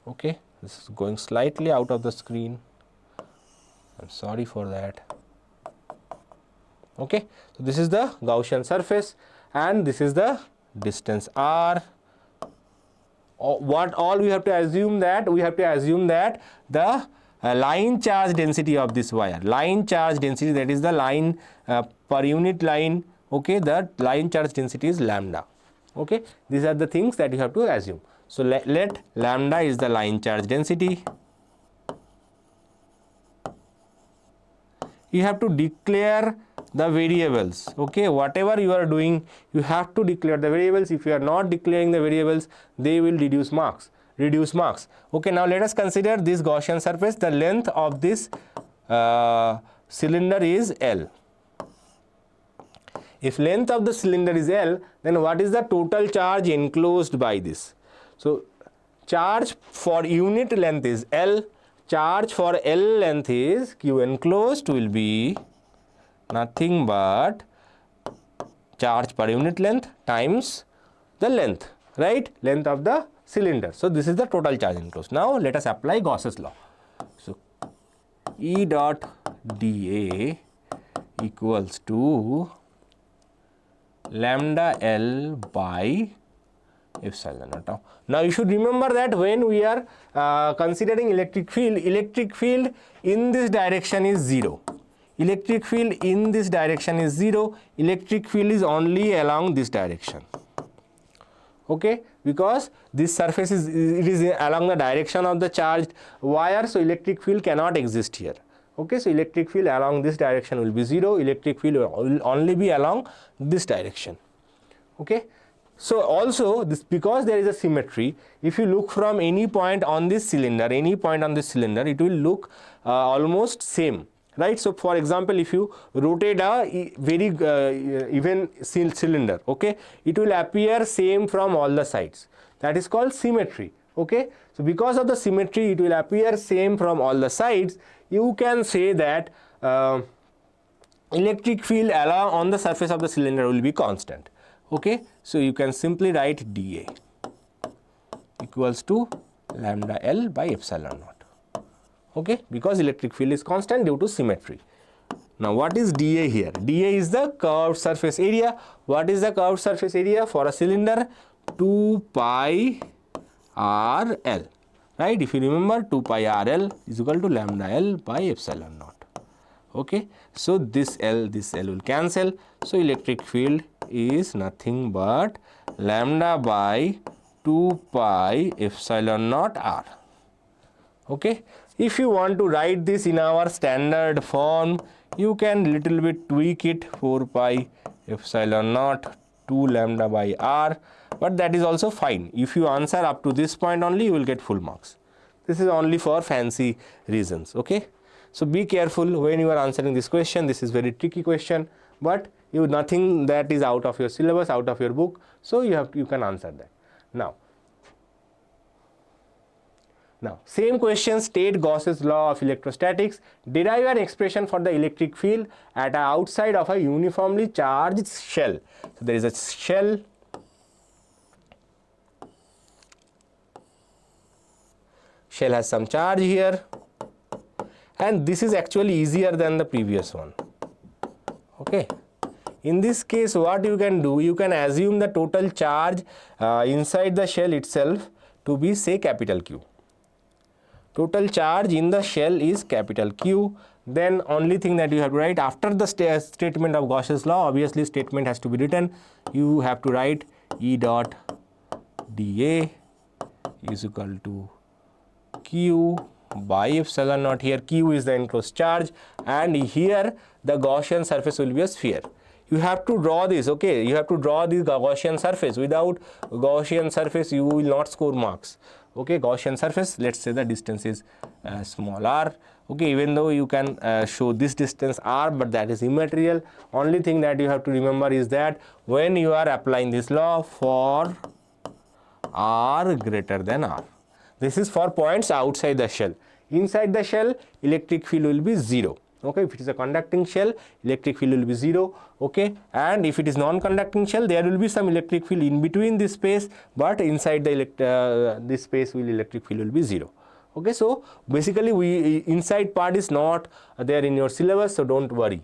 Okay, this is going slightly out of the screen. I'm sorry for that. Okay, so this is the Gaussian surface and this is the distance r. What all we have to assume that? We have to assume that the line charge density of this wire, line charge density, that is the line per unit line, okay, the line charge density is lambda. Okay, these are the things that you have to assume. So let lambda is the line charge density. You have to declare the variables. Okay, whatever you are doing, you have to declare the variables. If you are not declaring the variables, they will reduce marks. Okay, now let us consider this Gaussian surface. The length of this cylinder is L. If length of the cylinder is L, then what is the total charge enclosed by this? So charge for unit length is L. Charge for L length is Q enclosed will be nothing but charge per unit length times the length, right? Length of the cylinder. So this is the total charge enclosed. Now let us apply Gauss's law. So E dot dA equals to lambda L by epsilon naught. Now you should remember that when we are considering electric field in this direction is 0. Electric field in this direction is 0. Electric field is only along this direction. Okay, because this surface is along the direction of the charged wire, so electric field cannot exist here. Okay, so electric field along this direction will be 0. Electric field will only be along this direction. Okay. So also this, because there is a symmetry, if you look from any point on this cylinder, it will look almost same, right? So for example, if you rotate a very even cylinder, okay, it will appear same from all the sides. That is called symmetry. Okay, so because of the symmetry, it will appear same from all the sides. You can say that electric field on the surface of the cylinder will be constant. Okay, so you can simply write dA equals to lambda L by epsilon naught. Okay, because electric field is constant due to symmetry. Now what is dA here? dA is the curved surface area. What is the curved surface area for a cylinder? 2 pi RL, right? If you remember, 2 pi RL is equal to lambda L by epsilon naught. Okay, so this L will cancel. So electric field is nothing but lambda by 2 pi epsilon naught R. Okay, if you want to write this in our standard form, you can little bit tweak it, 4 pi epsilon naught 2 lambda by R, but that is also fine. If you answer up to this point only, you will get full marks. This is only for fancy reasons. Okay, so be careful when you are answering this question. This is very tricky question, but nothing that is out of your syllabus, out of your book, so you can answer that. Now same question, state Gauss's law of electrostatics. Derive an expression for the electric field at the outside of a uniformly charged shell. So there is a shell. Shell has some charge here, and this is actually easier than the previous one. Okay. In this case, what you can do, you can assume the total charge inside the shell itself to be, say, capital Q. Total charge in the shell is capital Q. Then only thing that you have to write after the statement of Gauss's law, obviously statement has to be written. You have to write E dot dA is equal to Q by epsilon naught. Here Q is the enclosed charge, and here the Gaussian surface will be a sphere. You have to draw this. Okay, you have to draw this Gaussian surface. Without Gaussian surface, you will not score marks. Okay, Gaussian surface, let's say the distance is small r. Okay, even though you can show this distance r, but that is immaterial. Only thing that you have to remember is that when you are applying this law for r greater than r, this is for points outside the shell. Inside the shell, electric field will be 0. Okay, if it is a conducting shell, electric field will be 0. Okay, and if it is non-conducting shell, there will be some electric field in between this space, but inside the this space electric field will be 0. Okay, so basically inside part is not there in your syllabus, so don't worry.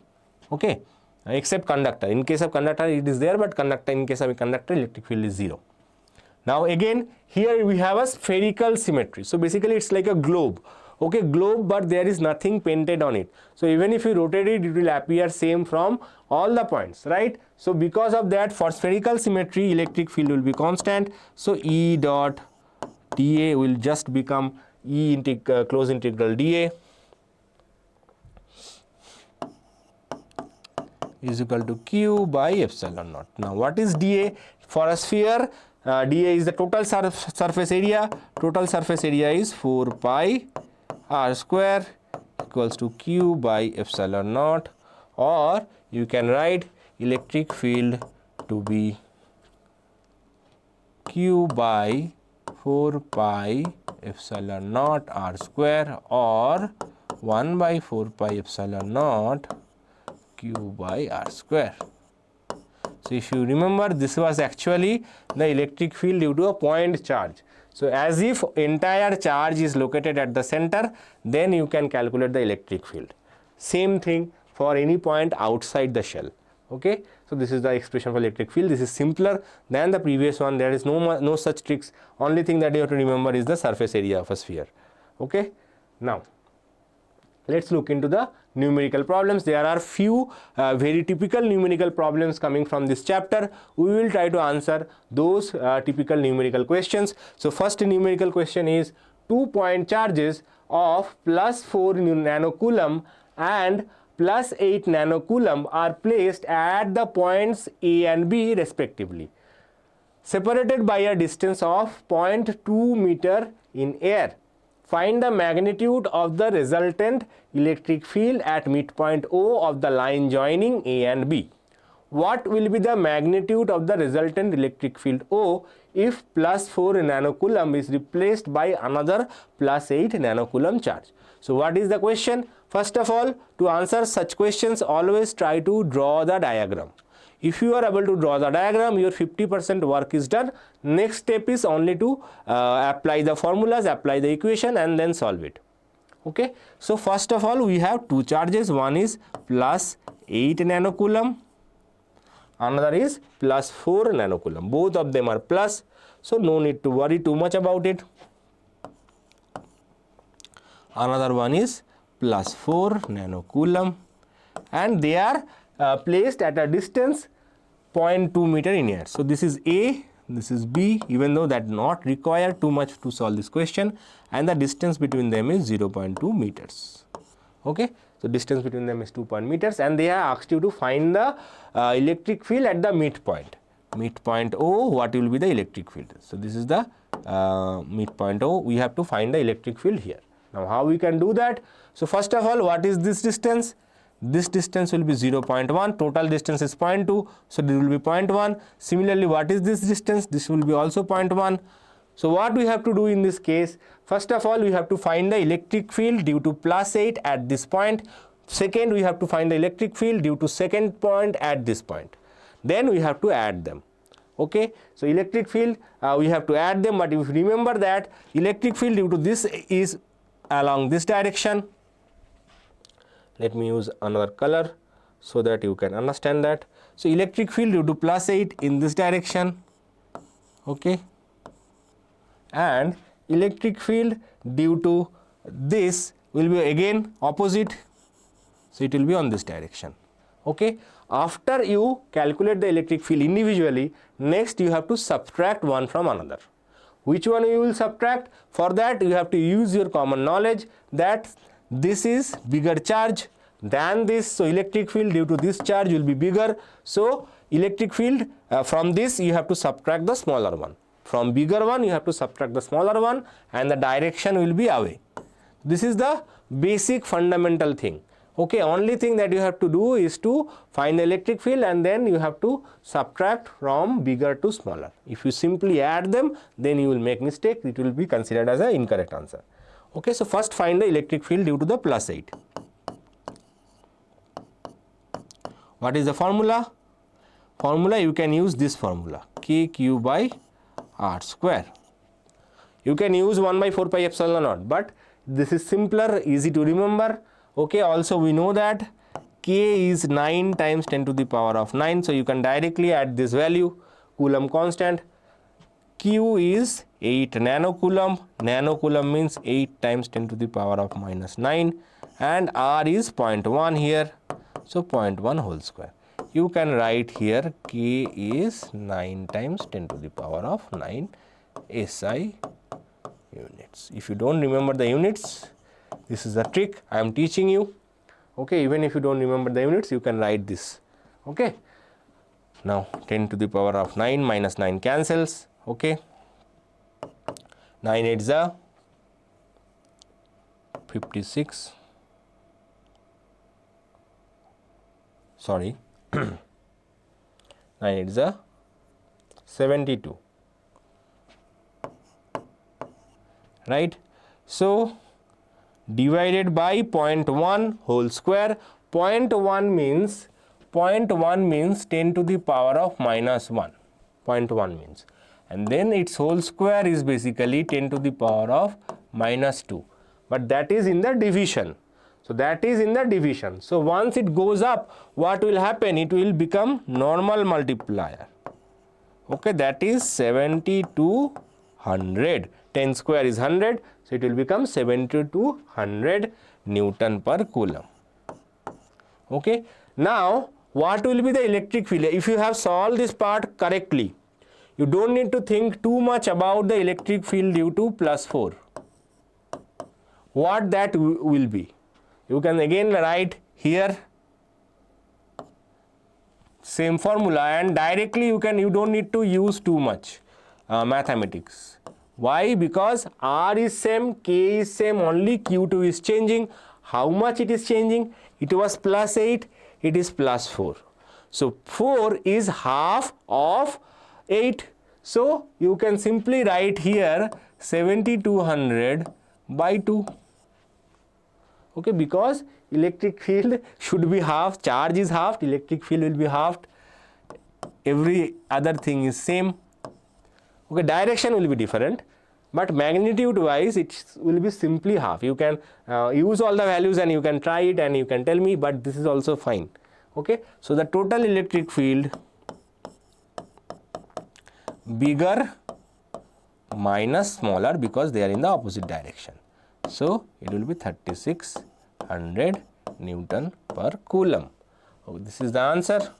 Okay, except conductor. In case of conductor it is there, but in case of a conductor, electric field is 0. Now again, here we have a spherical symmetry. So basically it's like a globe. Okay, globe, but there is nothing painted on it. So even if you rotate it, it will appear same from all the points, right? So because of that, for spherical symmetry, electric field will be constant. So E dot dA will just become close integral dA is equal to Q by epsilon naught. Now what is dA? For a sphere, dA is the total surface area. Total surface area is 4 pi r square equals to Q by epsilon naught, or you can write electric field to be Q by 4 pi epsilon naught r square, or 1 by 4 pi epsilon naught Q by r square. So if you remember, this was actually the electric field due to a point charge. So as if entire charge is located at the center, then you can calculate the electric field. Same thing for any point outside the shell. Okay, so this is the expression for electric field. This is simpler than the previous one. There is no such tricks. Only thing that you have to remember is the surface area of a sphere. Okay, now let's look into the numerical problems. There are few very typical numerical problems coming from this chapter. We will try to answer those typical numerical questions. So first numerical question is 2 point charges of +4 nanocoulomb and +8 nanocoulomb are placed at the points A and B respectively, separated by a distance of 0.2 meter in air. Find the magnitude of the resultant electric field at midpoint O of the line joining A and B. What will be the magnitude of the resultant electric field O if +4 nanocoulomb is replaced by another +8 nanocoulomb charge? So what is the question? First of all, to answer such questions, always try to draw the diagram. If you are able to draw the diagram, your 50% work is done. Next step is only to apply the formulas, apply the equation, and then solve it. Okay, so first of all we have two charges. One is +8 nanocoulomb, another is +4 nanocoulomb. Both of them are plus, so no need to worry too much about it. Another one is +4 nanocoulomb, and they are placed at a distance 0.2 meter in air. So this is A, this is B, even though that not require too much to solve this question, and the distance between them is 0.2 meters. Okay, so distance between them is 2 meters, and they have asked you to find the electric field at the midpoint. Midpoint O, what will be the electric field? So this is the midpoint O. We have to find the electric field here. Now how we can do that? So first of all, what is this distance? This distance will be 0.1, total distance is 0.2, so this will be 0.1. Similarly, what is this distance? This will be also 0.1. So what we have to do in this case? First of all, we have to find the electric field due to +8 at this point. Second, we have to find the electric field due to second point at this point. Then we have to add them. Okay, so electric field we have to add them, but if you remember that electric field due to this is along this direction. Let me use another color so that you can understand that. So electric field due to +8 in this direction. Okay, and electric field due to this will be again opposite, so it will be on this direction. Okay, after you calculate the electric field individually, next you have to subtract one from another. Which one you will subtract? For that you have to use your common knowledge that this is bigger charge than this, so electric field due to this charge will be bigger. So electric field from this you have to subtract the smaller one. From bigger one you have to subtract the smaller one, and the direction will be away. This is the basic fundamental thing. Okay, only thing that you have to do is to find the electric field, and then you have to subtract from bigger to smaller. If you simply add them, then you will make mistake. It will be considered as an incorrect answer. Okay, so first find the electric field due to the +8. What is the formula? Formula, you can use this formula, kq by r square. You can use 1 by 4 pi epsilon naught, but this is simpler, easy to remember. Okay, also we know that k is 9 times 10 to the power of 9, so you can directly add this value. Coulomb constant, q is 8 nanocoulomb, nanocoulomb means 8 times 10 to the power of minus 9, and r is 0.1 here, so 0.1 whole square. You can write here k is 9 times 10 to the power of 9 SI units. If you don't remember the units, this is the trick I am teaching you. Okay, even if you don't remember the units, you can write this. Okay, now 10 to the power of 9 minus 9 cancels. Okay, 9 8s are 56. Sorry, 9 8s are 72. Right, so divided by 0.1 whole square. 0.1 means 10 to the power of minus 1. 0.1 means, and then its whole square is basically 10 to the power of minus 2, but that is in the division. So that is in the division. So once it goes up, what will happen? It will become normal multiplier. Okay, that is 70 to 100. 10 square is 100, so it will become 70 to 100 Newton per Coulomb. Okay, now what will be the electric field? If you have solved this part correctly, you don't need to think too much about the electric field due to plus 4. What that will be? You can again write here same formula, and directly you don't need to use too much mathematics. Why? Because r is same, k is same, only q2 is changing. How much it is changing? It was plus 8, it is plus 4. So 4 is half of 8. So you can simply write here 70 to 100 by 2. Okay, because electric field should be half, charge is halved, electric field will be halved, every other thing is same. Okay, direction will be different, but magnitude wise it will be simply half. You can use all the values and you can try it and you can tell me, but this is also fine. Okay, so the total electric field bigger minus smaller because they are in the opposite direction. So it will be 3600 Newton per Coulomb. Oh, this is the answer.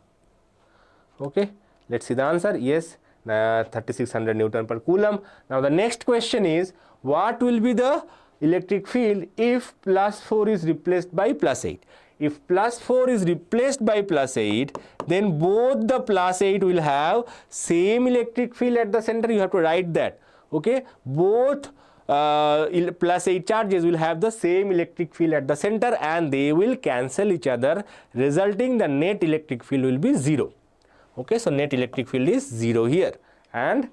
Okay, let's see the answer. Yes, 3600 Newton per Coulomb. Now the next question is, what will be the electric field if plus 4 is replaced by plus 8? If plus 4 is replaced by plus 8, then both the plus 8 will have same electric field at the center. You have to write that. Okay, both plus 8 charges will have the same electric field at the center and they will cancel each other, resulting the net electric field will be 0. Okay, so net electric field is 0 here, and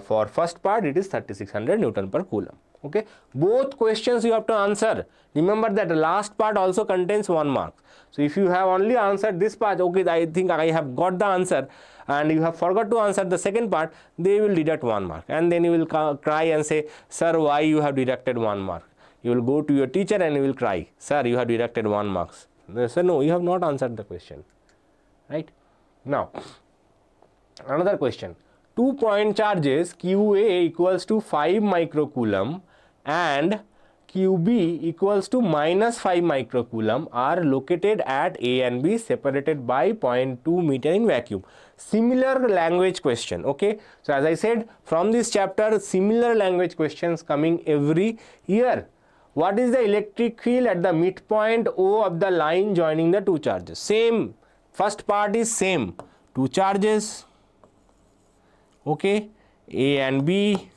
for first part it is 3600 Newton per Coulomb. Okay, both questions you have to answer. Remember that the last part also contains 1 mark. So if you have only answered this part, okay, I think I have got the answer, and you have forgot to answer the second part, they will deduct 1 mark, and then you will cry and say, sir, why you have deducted 1 mark? You will go to your teacher and you will cry, sir, you have deducted 1 mark. They say, no, you have not answered the question. Right? Now, another question. 2 point charges QA equals to 5 microcoulomb and QB equals to minus 5 microcoulomb are located at A and B separated by 0.2 meter in vacuum. Similar language question. Okay, so as I said, from this chapter similar language questions coming every year. What is the electric field at the midpoint O of the line joining the 2 charges? Same, first part is same, 2 charges. Okay, A and B,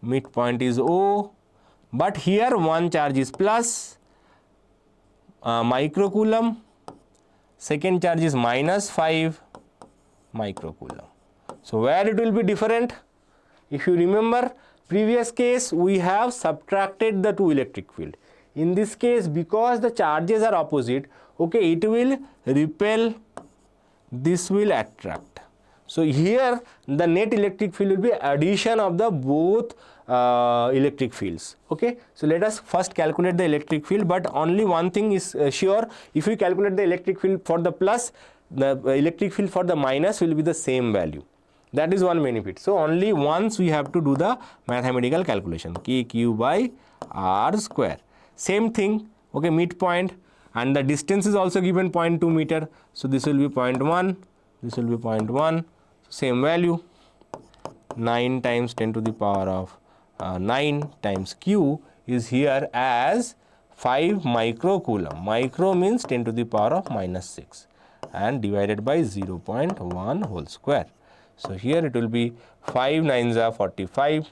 midpoint is O, but here one charge is plus microcoulomb, second charge is minus 5 microcoulomb. So where it will be different? If you remember previous case, we have subtracted the 2 electric field. In this case, because the charges are opposite, okay, it will repel, this will attract. So here the net electric field will be addition of the both electric fields. Okay, so let us first calculate the electric field, but only one thing is sure: if we calculate the electric field for the plus, the electric field for the minus will be the same value. That is one benefit. So only once we have to do the mathematical calculation, kq by r square. Same thing, okay, midpoint, and the distance is also given 0.2 meter. So this will be 0.1, this will be 0.1, same value. 9 times 10 to the power of 9 times q is here as 5 microcoulomb. Micro means 10 to the power of minus 6 and divided by 0.1 whole square. So here it will be 5 9s are 45,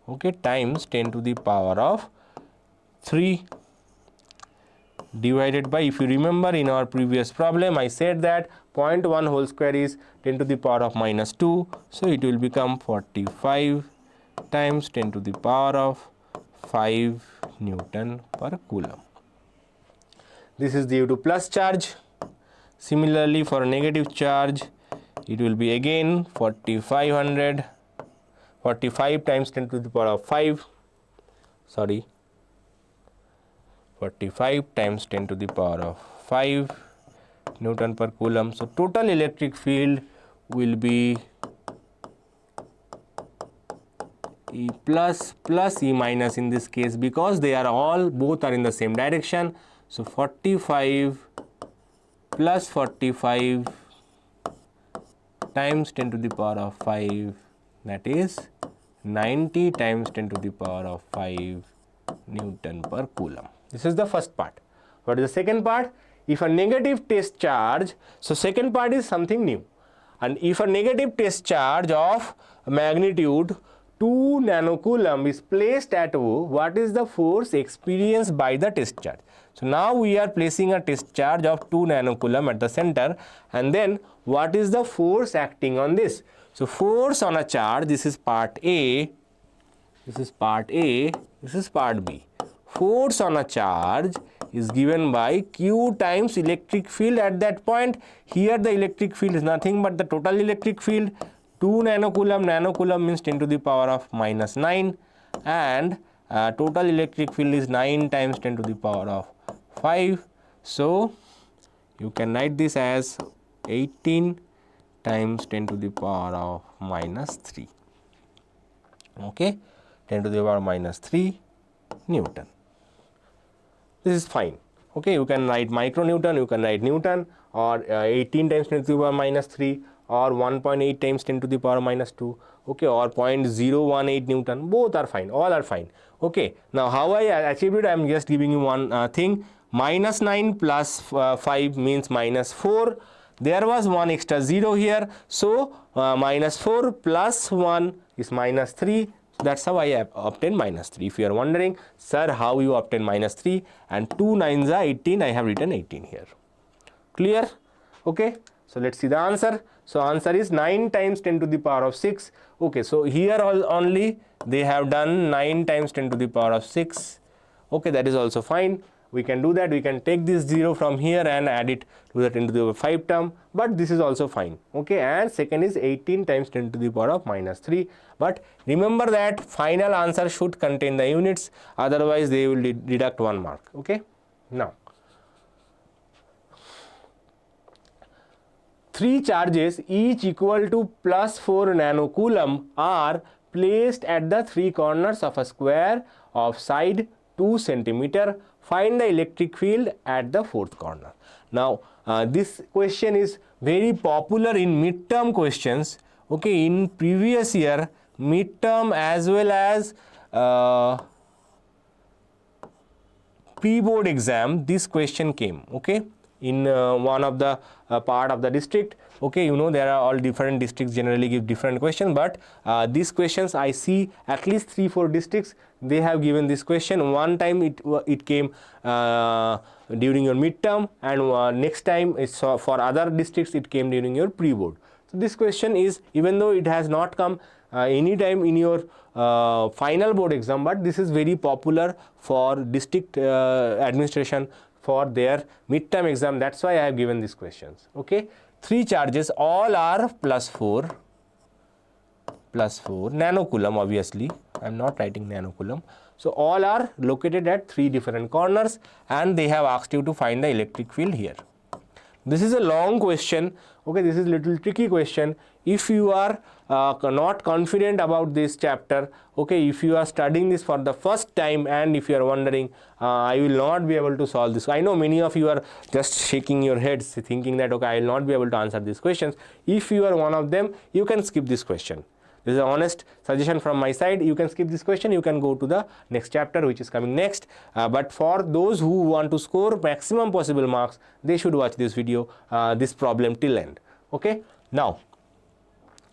okay, times 10 to the power of 3 divided by, if you remember in our previous problem, I said that 0.1 whole square is 10 to the power of minus 2. So it will become 45 times 10 to the power of 5 Newton per coulomb. This is due to plus charge. Similarly, for negative charge, it will be again 45 times 10 to the power of 5, 45 times 10 to the power of 5 Newton per coulomb. So total electric field will be E plus E minus in this case, because they are all, both are in the same direction. So 45 plus 45 times 10 to the power of 5, that is 90 times 10 to the power of 5 Newton per coulomb. This is the first part. What is the second part? If a negative test charge, so second part is something new, and if a negative test charge of magnitude 2 nanocoulomb is placed at O, what is the force experienced by the test charge? So now we are placing a test charge of 2 nanocoulomb at the center, and then what is the force acting on this? So force on a charge, this is part A, this is part A, this is part B. Force on a charge is given by Q times electric field at that point. Here the electric field is nothing but the total electric field, 2 nanocoulomb, nanocoulomb means 10 to the power of minus 9, and total electric field is 9 times 10 to the power of 5. So you can write this as 18 times 10 to the power of minus 3, okay, 10 to the power minus 3 Newton. This is fine, okay. You can write micronewton, you can write Newton, or 18 times 10 to the power minus 3, or 1.8 times 10 to the power minus 2, okay, or 0.018 Newton, both are fine, all are fine, okay. Now how I achieved it, I am just giving you one thing. Minus 9 plus 5 means minus 4. There was one extra 0 here, so minus 4 plus 1 is minus 3. That's how I have obtained minus 3. If you are wondering, sir, how you obtain minus 3, and 2 9s are 18, I have written 18 here. Clear? Okay. So let's see the answer. So answer is 9 times 10 to the power of 6. Okay. So here only they have done 9 times 10 to the power of 6. Okay, that is also fine. We can do that. We can take this 0 from here and add it to the 10 to the power 5 term, but this is also fine. Okay, and second is 18 times 10 to the power of minus 3. But remember that final answer should contain the units, otherwise they will deduct 1 mark. Okay. Now, 3 charges each equal to plus 4 nanocoulomb are placed at the 3 corners of a square of side 2 centimeter. Find the electric field at the 4th corner. Now this question is very popular in midterm questions. Okay, in previous year midterm as well as pre-board exam, this question came. Okay, in one of the part of the district. Okay, you know, there are all different districts generally give different questions, but these questions I see at least 3-4 districts they have given this question. One time it came during your midterm, and next time it's for other districts it came during your pre-board. So this question is, even though it has not come anytime in your final board exam, but this is very popular for district administration for their midterm exam. That's why I have given these questions. Okay, 3 charges, all are plus 4 nanocoulomb. Obviously I am not writing nanocoulomb. So all are located at 3 different corners, and they have asked you to find the electric field here. This is a long question. Okay, this is little tricky question. If you are not confident about this chapter, okay, if you are studying this for the first time and if you are wondering I will not be able to solve this, I know many of you are just shaking your heads thinking that okay, I will not be able to answer these questions. If you are one of them, you can skip this question. This is an honest suggestion from my side. You can skip this question, you can go to the next chapter which is coming next. But for those who want to score maximum possible marks, they should watch this video, this problem till end. Okay, now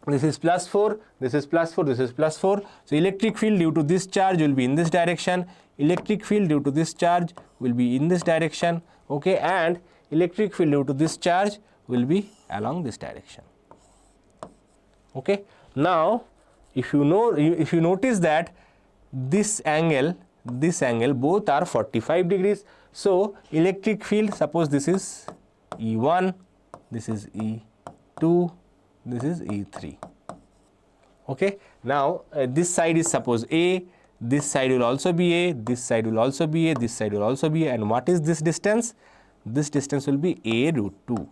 this is plus 4, this is plus 4, this is plus 4. So electric field due to this charge will be in this direction, electric field due to this charge will be in this direction. Okay, and electric field due to this charge will be along this direction. Okay, now if you notice that this angle both are 45 degrees. So electric field, suppose this is E1, this is E2, this is E3. Okay, now this side is suppose A, this side will also be A, this side will also be A, this side will also be A, and what is this distance? This distance will be A root 2.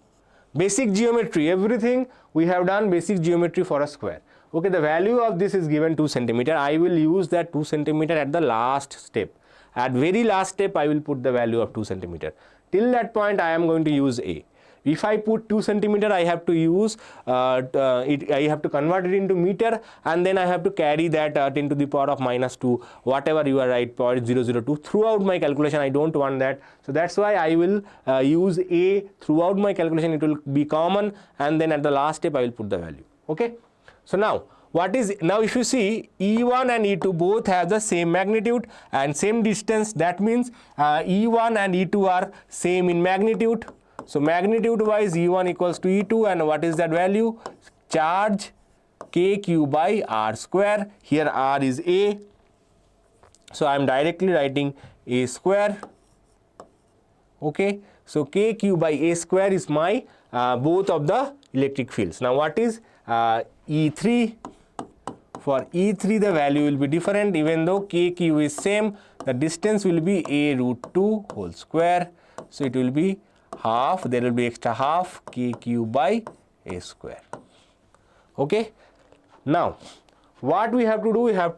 Basic geometry, everything we have done basic geometry for a square. Okay, the value of this is given 2 cm. I will use that 2 cm at the last step. At very last step I will put the value of 2 cm. Till that point I am going to use A. If I put 2 cm, I have to use I have to convert it into meter, and then I have to carry that 10 to the power of minus 2, whatever you are right, 0.002 throughout my calculation. I don't want that, so that's why I will use A throughout my calculation. It will be common, and then at the last step I will put the value. Okay, so now if you see E1 and E2 both have the same magnitude and same distance, that means E1 and E2 are same in magnitude. So magnitude wise E1 equals to E2, and what is that value? Charge KQ by R square. Here R is A, so I am directly writing A square. Okay, so KQ by A square is my both of the electric fields. Now what is E3? For E3 the value will be different, even though KQ is same, the distance will be A root 2 whole square, so it will be half, there will be extra half KQ by A square. Okay, now what we have to do, we have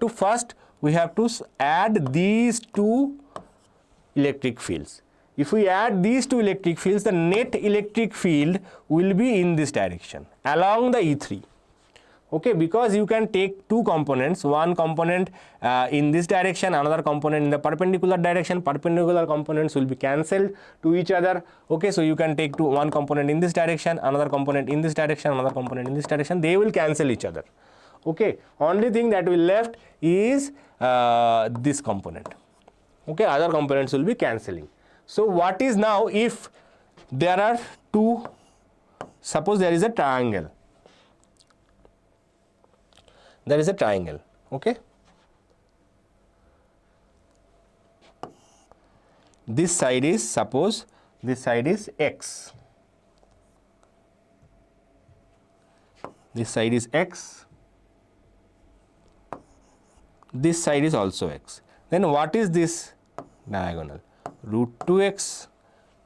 to add these 2 electric fields. If we add these 2 electric fields, the net electric field will be in this direction along the E3. Okay, because you can take 2 components, one component in this direction, another component in the perpendicular direction. Perpendicular components will be cancelled to each other. Okay, so you can take one component in this direction, another component in this direction, another component in this direction. They will cancel each other. Okay, only thing that will left is this component. Okay, other components will be cancelling. So what is now, if there are 2, suppose there is a triangle. There is a triangle. Okay, this side is, suppose this side is X, this side is X, this side is also X. Then what is this diagonal? Root 2x,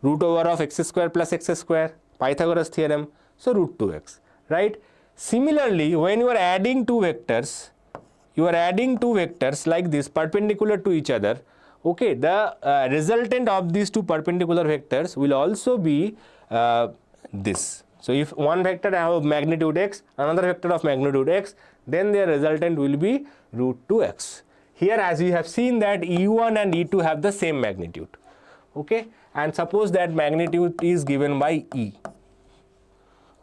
root over of x square plus x square, Pythagoras theorem, so root 2x, right? Similarly, when you are adding 2 vectors, like this perpendicular to each other. Okay, the resultant of these 2 perpendicular vectors will also be this. So if one vector have magnitude x, another vector of magnitude x, then their resultant will be root 2x. Here, as we have seen that E1 and E2 have the same magnitude. Okay, and suppose that magnitude is given by E.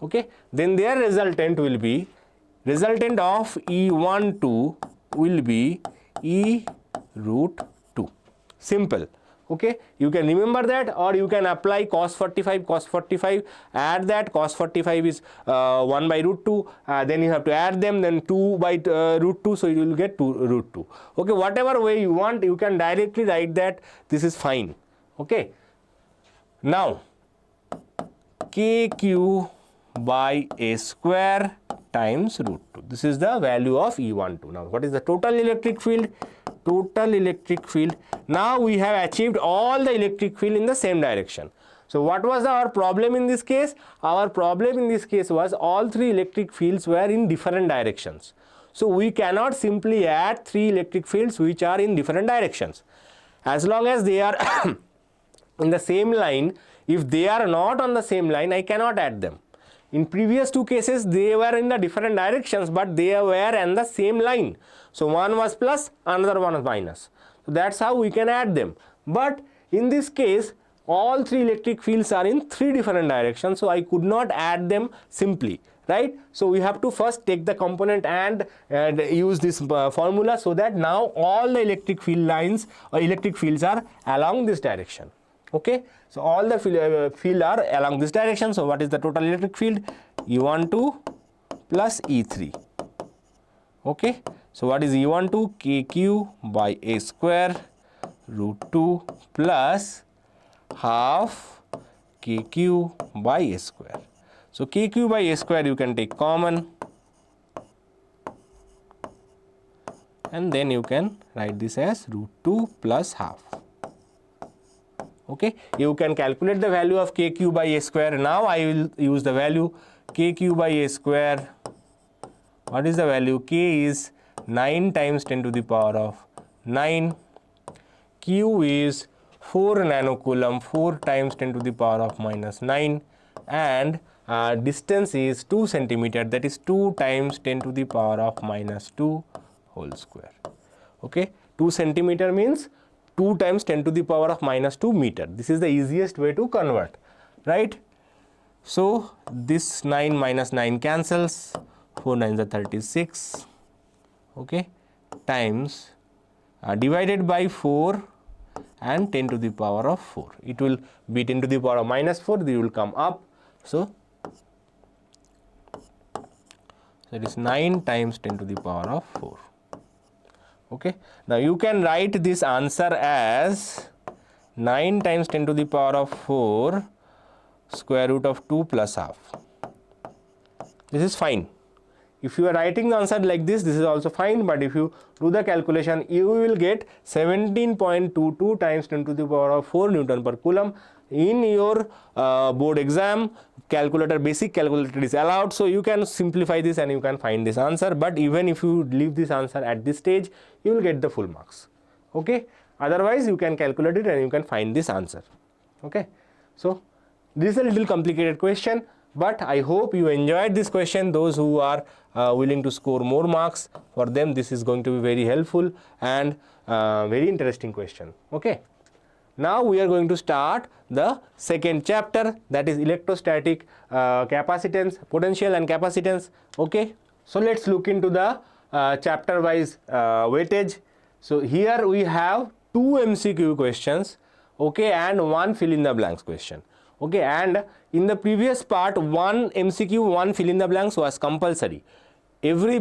Okay, then their resultant will be, resultant of E12 will be E root 2. Simple. Okay, you can remember that, or you can apply cos 45, add that. Cos 45 is 1 by root 2, then you have to add them, then 2 by root 2, so you will get 2 root 2. Okay, whatever way you want, you can directly write that. This is fine. Okay, now kq by a square times root 2. This is the value of E12. Now what is the total electric field? Total electric field. Now we have achieved all the electric field in the same direction. So what was our problem in this case? Our problem in this case was all three electric fields were in different directions. So we cannot simply add three electric fields which are in different directions. As long as they are in the same line, if they are not on the same line, I cannot add them. In previous two cases, they were in the different directions, but they were in the same line. So one was plus, another one was minus. So that's how we can add them. But in this case, all three electric fields are in three different directions, so I could not add them simply, right? So we have to first take the component and use this formula, so that now all the electric field lines or electric fields are along this direction. Okay, so all the field are along this direction. So what is the total electric field? E12 plus E3. Okay, so what is E12? KQ by a square root 2 plus half KQ by a square. So KQ by a square you can take common, and then you can write this as root 2 plus half. Okay, you can calculate the value of KQ by a square. Now I will use the value KQ by a square. What is the value? K is 9 times 10 to the power of 9. Q is 4 nanocoulomb, 4 times 10 to the power of minus 9, and distance is 2 centimeter, that is 2 times 10 to the power of minus 2 whole square. Okay, 2 centimeter means 2 times 10 to the power of minus 2 meter. This is the easiest way to convert, right? So this 9 minus 9 cancels, 4 9s are 36, okay, times divided by 4 and 10 to the power of 4. It will be 10 to the power of minus 4, they will come up. So it is 9 times 10 to the power of 4. Okay, now you can write this answer as 9 times 10 to the power of 4 square root of 2 plus half. This is fine. If you are writing the answer like this, this is also fine, but if you do the calculation, you will get 17.22 times 10 to the power of 4 Newton per Coulomb. In your board exam, calculator, basic calculator is allowed, so you can simplify this and you can find this answer. But even if you leave this answer at this stage, you will get the full marks. Okay, otherwise you can calculate it and you can find this answer. Okay, so this is a little complicated question, but I hope you enjoyed this question. Those who are willing to score more marks, for them this is going to be very helpful and very interesting question. Okay, now we are going to start the second chapter, that is electrostatic capacitance, potential and capacitance. Okay, so let's look into the chapter wise weightage. So here we have 2 MCQ questions, okay, and 1 fill in the blanks question. Okay, and in the previous part, 1 MCQ, 1 fill in the blanks was compulsory. Every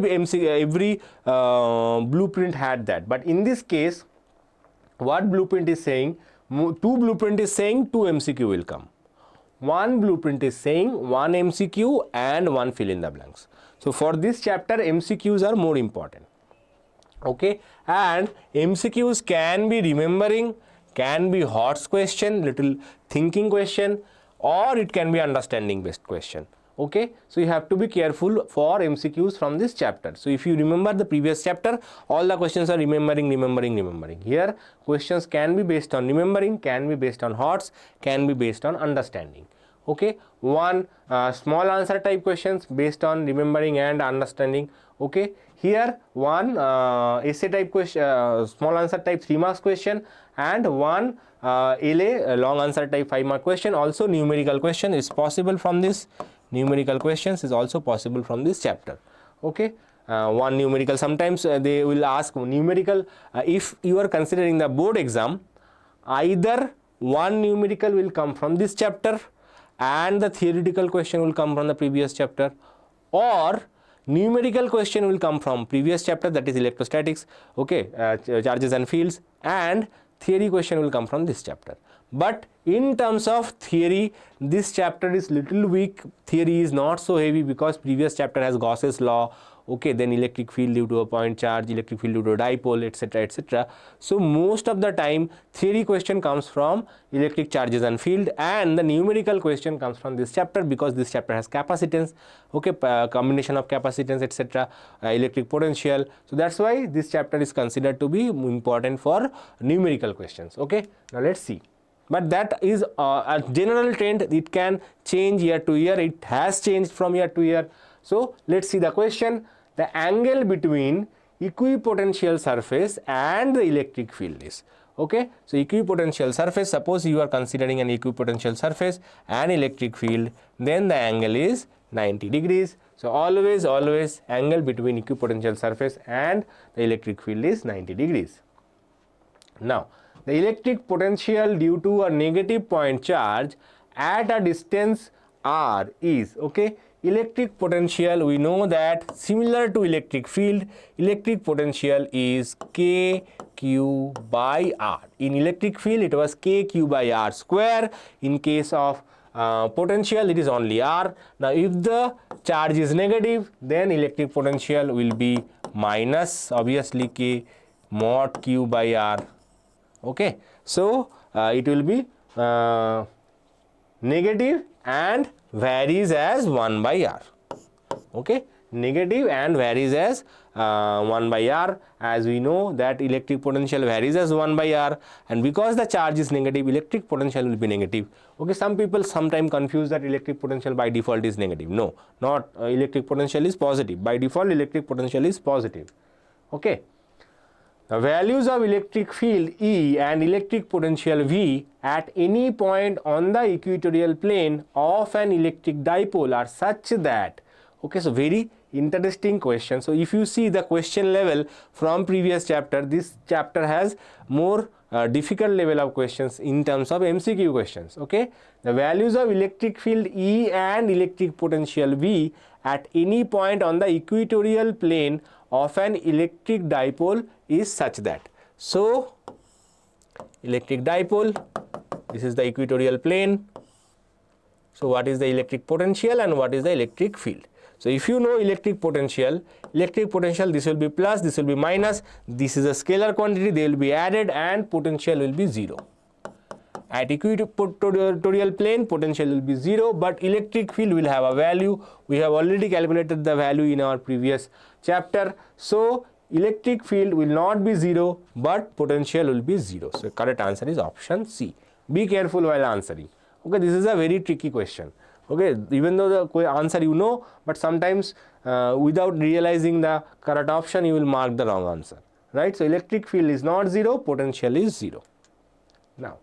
blueprint had that, but in this case, what blueprint is saying? 2 blueprint is saying 2 MCQ will come. 1 blueprint is saying 1 MCQ and 1 fill in the blanks. So for this chapter, MCQs are more important. Okay, and MCQs can be remembering, can be HOTS question, little thinking question, or it can be understanding based question. Okay, so you have to be careful for MCQs from this chapter. So if you remember the previous chapter, all the questions are remembering. Here questions can be based on remembering, can be based on HOTS, can be based on understanding. Okay, 1 small answer type questions based on remembering and understanding. Okay, here 1 essay type question, small answer type 3 marks question, and 1 LA long answer type 5 mark question. Also numerical question is possible from this. Numerical questions is also possible from this chapter. Okay, 1 numerical. Sometimes they will ask numerical. If you are considering the board exam, either one numerical will come from this chapter and the theoretical question will come from the previous chapter, or numerical question will come from previous chapter, that is electrostatics, okay, charges and fields, and theory question will come from this chapter. But in terms of theory, this chapter is little weak. Theory is not so heavy because previous chapter has Gauss's law, okay, then electric field due to a point charge, electric field due to a dipole, etc., etc. So most of the time theory question comes from electric charges and field, and the numerical question comes from this chapter because this chapter has capacitance, okay, combination of capacitance, etc., electric potential. So that's why this chapter is considered to be important for numerical questions. Okay, now let's see. But that is a general trend. It can change year to year. It has changed from year to year. So let's see the question. The angle between equipotential surface and the electric field is, okay. So equipotential surface, suppose you are considering an equipotential surface and electric field, then the angle is 90 degrees. So always angle between equipotential surface and the electric field is 90 degrees. Now the electric potential due to a negative point charge at a distance r is, okay, electric potential, we know that similar to electric field, electric potential is kq by r. In electric field it was kq by r square. In case of potential it is only r. Now if the charge is negative, then electric potential will be minus obviously k mod q by r. Okay, so it will be negative and varies as 1 by r. Okay, negative and varies as 1 by r, as we know that electric potential varies as 1 by r, and because the charge is negative, electric potential will be negative. Okay, some people sometimes confuse that electric potential by default is negative. No, not electric potential is positive. By default electric potential is positive. Okay. The values of electric field E and electric potential V at any point on the equatorial plane of an electric dipole are such that, okay, so very interesting question. So if you see the question level from previous chapter, this chapter has more difficult level of questions in terms of MCQ questions. Okay, the values of electric field E and electric potential V at any point on the equatorial plane of an electric dipole is such that. So electric dipole, this is the equatorial plane. So what is the electric potential and what is the electric field? So if you know electric potential, this will be plus, this will be minus, this is a scalar quantity, they will be added, and potential will be 0. At equatorial plane potential will be 0, but electric field will have a value. We have already calculated the value in our previous chapter. So electric field will not be 0, but potential will be 0. So correct answer is option C. Be careful while answering. Okay, this is a very tricky question. Okay, even though the answer you know, but sometimes without realizing the correct option you will mark the wrong answer, right? So electric field is not 0, potential is 0. Now,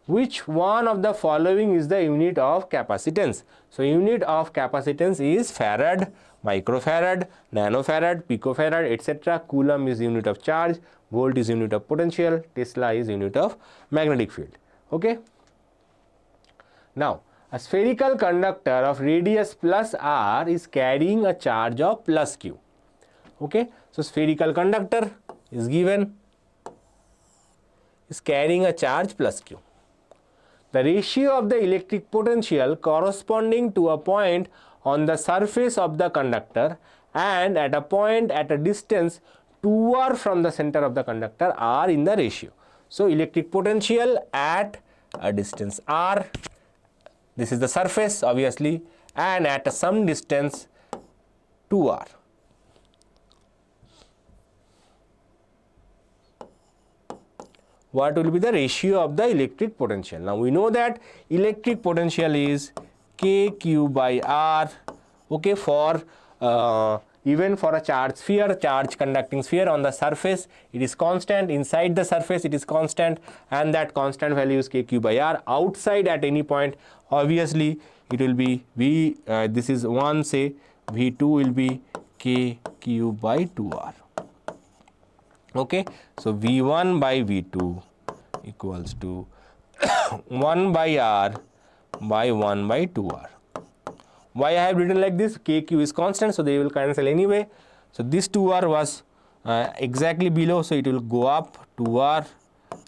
which one of the following is the unit of capacitance? So unit of capacitance is farad, microfarad, nanofarad, picofarad, etc. Coulomb is unit of charge, volt is unit of potential, Tesla is unit of magnetic field. Okay. Now a spherical conductor of radius plus r is carrying a charge of plus q. Okay, so spherical conductor is given, is carrying a charge plus q. The ratio of the electric potential corresponding to a point on the surface of the conductor and at a point at a distance 2r from the center of the conductor are in the ratio. So electric potential at a distance r, this is the surface obviously, and at some distance 2r. What will be the ratio of the electric potential? Now we know that electric potential is kq by r, okay, for even for a charge sphere, charge conducting sphere on the surface, it is constant. Inside the surface it is constant, and that constant value is kq by r. Outside at any point obviously it will be v, this is 1, say v2 will be kq by 2r. Okay, so v1 by v2 equals to 1 by r by 1 by 2r. Why I have written like this? KQ is constant, so they will cancel anyway. So this 2r was exactly below, so it will go up 2r,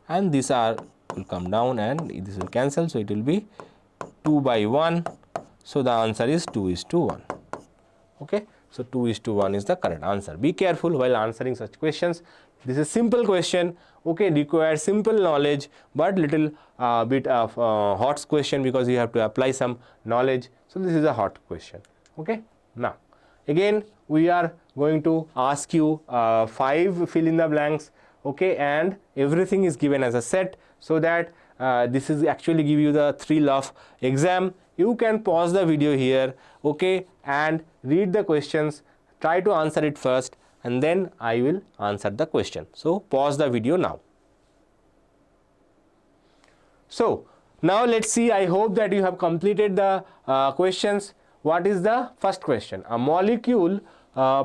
and this r will come down and this will cancel, so it will be 2 by 1. So the answer is 2:1. Okay, so 2:1 is the correct answer. Be careful while answering such questions. This is simple question, okay, requires simple knowledge, but little bit of hot question because you have to apply some knowledge. So this is a hot question. Okay, now again we are going to ask you 5 fill in the blanks, okay, and everything is given as a set, so that this is actually give you the thrill of exam. You can pause the video here, okay, and read the questions, try to answer it first, and then I will answer the question. So pause the video now. So now let's see, I hope that you have completed the questions. What is the first question? A molecule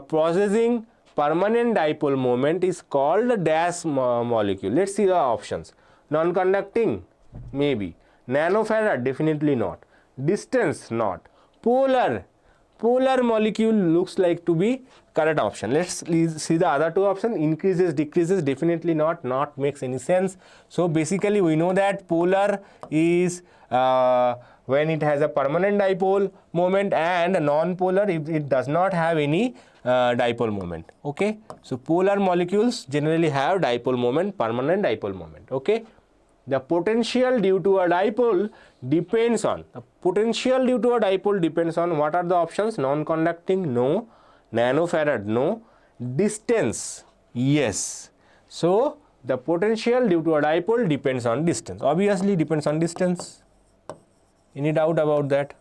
possessing permanent dipole moment is called a dash molecule. Let's see the options. Non-conducting, maybe. Nanofarad, definitely not. Distance, not. Polar molecule looks like to be correct option. Let's see the other two options. Increases, decreases, definitely not makes any sense. So basically we know that polar is when it has a permanent dipole moment, and non-polar if it does not have any dipole moment. Okay, so polar molecules generally have dipole moment, permanent dipole moment. Okay, the potential due to a dipole depends on what are the options? Non-conducting, no. Nanofarad, no. Distance, yes. So the potential due to a dipole depends on distance. Obviously depends on distance. Any doubt about that?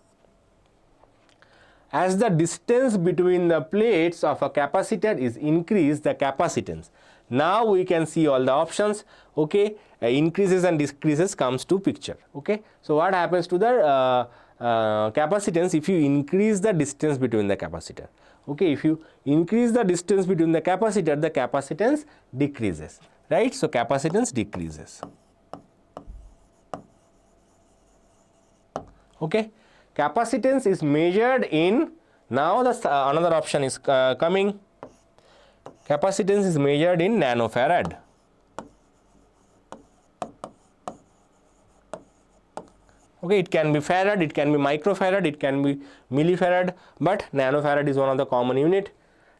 As the distance between the plates of a capacitor is increased, the capacitance. Now we can see all the options. Okay, increases and decreases comes to picture. Okay, so what happens to the capacitance if you increase the distance between the capacitor? Okay, if you increase the distance between the capacitance decreases, right? So capacitance decreases. Okay, capacitance is measured in, now the another option is coming. Capacitance is measured in nanofarad. Okay, it can be farad, it can be microfarad, it can be millifarad, but nanofarad is one of the common unit.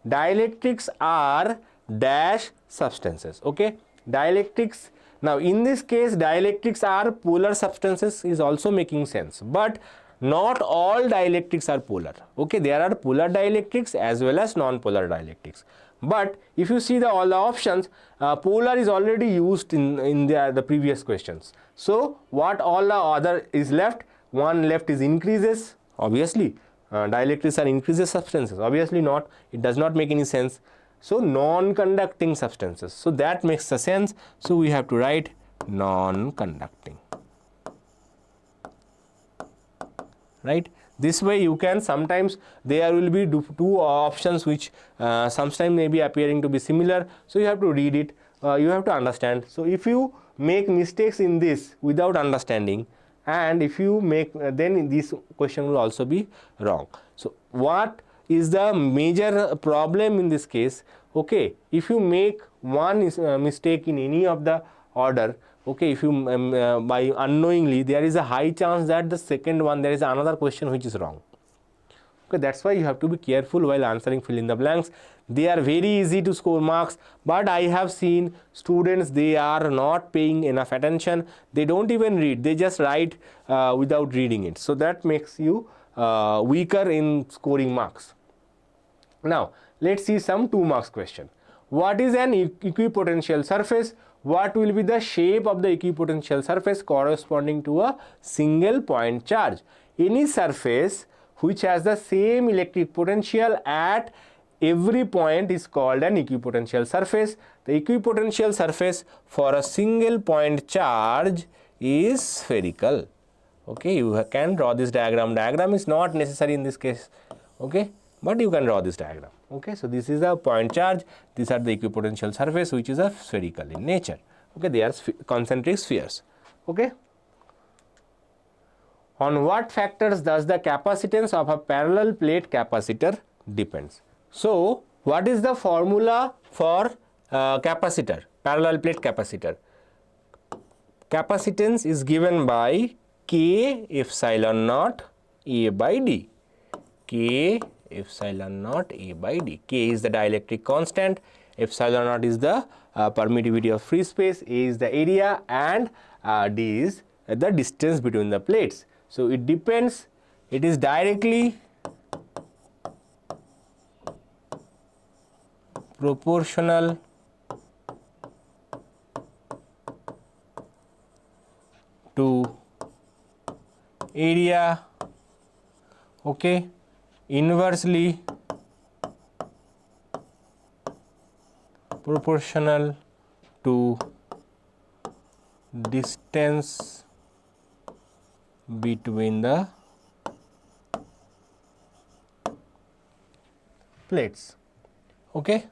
Dielectrics are dash substances. Okay, dielectrics. Now in this case dielectrics are polar substances is also making sense, but not all dielectrics are polar. Okay, there are polar dielectrics as well as non-polar dielectrics. But if you see all the options, polar is already used in the previous questions. So what all the other is left? One left is increases. Obviously dielectrics are increases substances. Obviously not. It does not make any sense. So non-conducting substances. So that makes a sense. So we have to write non-conducting. Right? This way you can, sometimes there will be two options which sometimes may be appearing to be similar. So you have to read it, you have to understand. So if you make mistakes in this without understanding, and if you make, then this question will also be wrong. So what is the major problem in this case? Okay, if you make one mistake in any of the order, okay, if you by unknowingly, there is a high chance that the second one there is another question which is wrong. Okay, that's why you have to be careful while answering fill in the blanks. They are very easy to score marks, but I have seen students, they are not paying enough attention. They don't even read, they just write without reading it. So that makes you weaker in scoring marks. Now let's see some 2 marks question. What is an equipotential surface? What will be the shape of the equipotential surface corresponding to a single point charge? Any surface which has the same electric potential at every point is called an equipotential surface. The equipotential surface for a single point charge is spherical. Okay, you can draw this diagram. Diagram is not necessary in this case. Okay, but you can draw this diagram. Okay, so this is a point charge, these are the equipotential surface which is a spherical in nature. Okay, they are concentric spheres. Okay. On what factors does the capacitance of a parallel plate capacitor depends? So, what is the formula for capacitor, parallel plate capacitor? Capacitance is given by K epsilon naught A by D. K epsilon naught A by D. K is the dielectric constant, epsilon naught is the permittivity of free space, A is the area, and D is the distance between the plates. So, it depends, it is directly proportional to area, okay, inversely proportional to distance between the plates. Okay.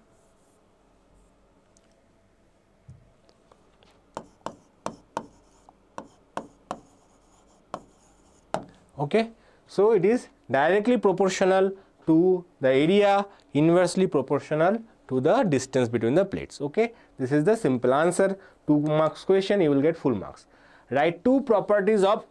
Okay. So, it is directly proportional to the area, inversely proportional to the distance between the plates. Okay. This is the simple answer. 2 marks question, you will get full marks. Write 2 properties of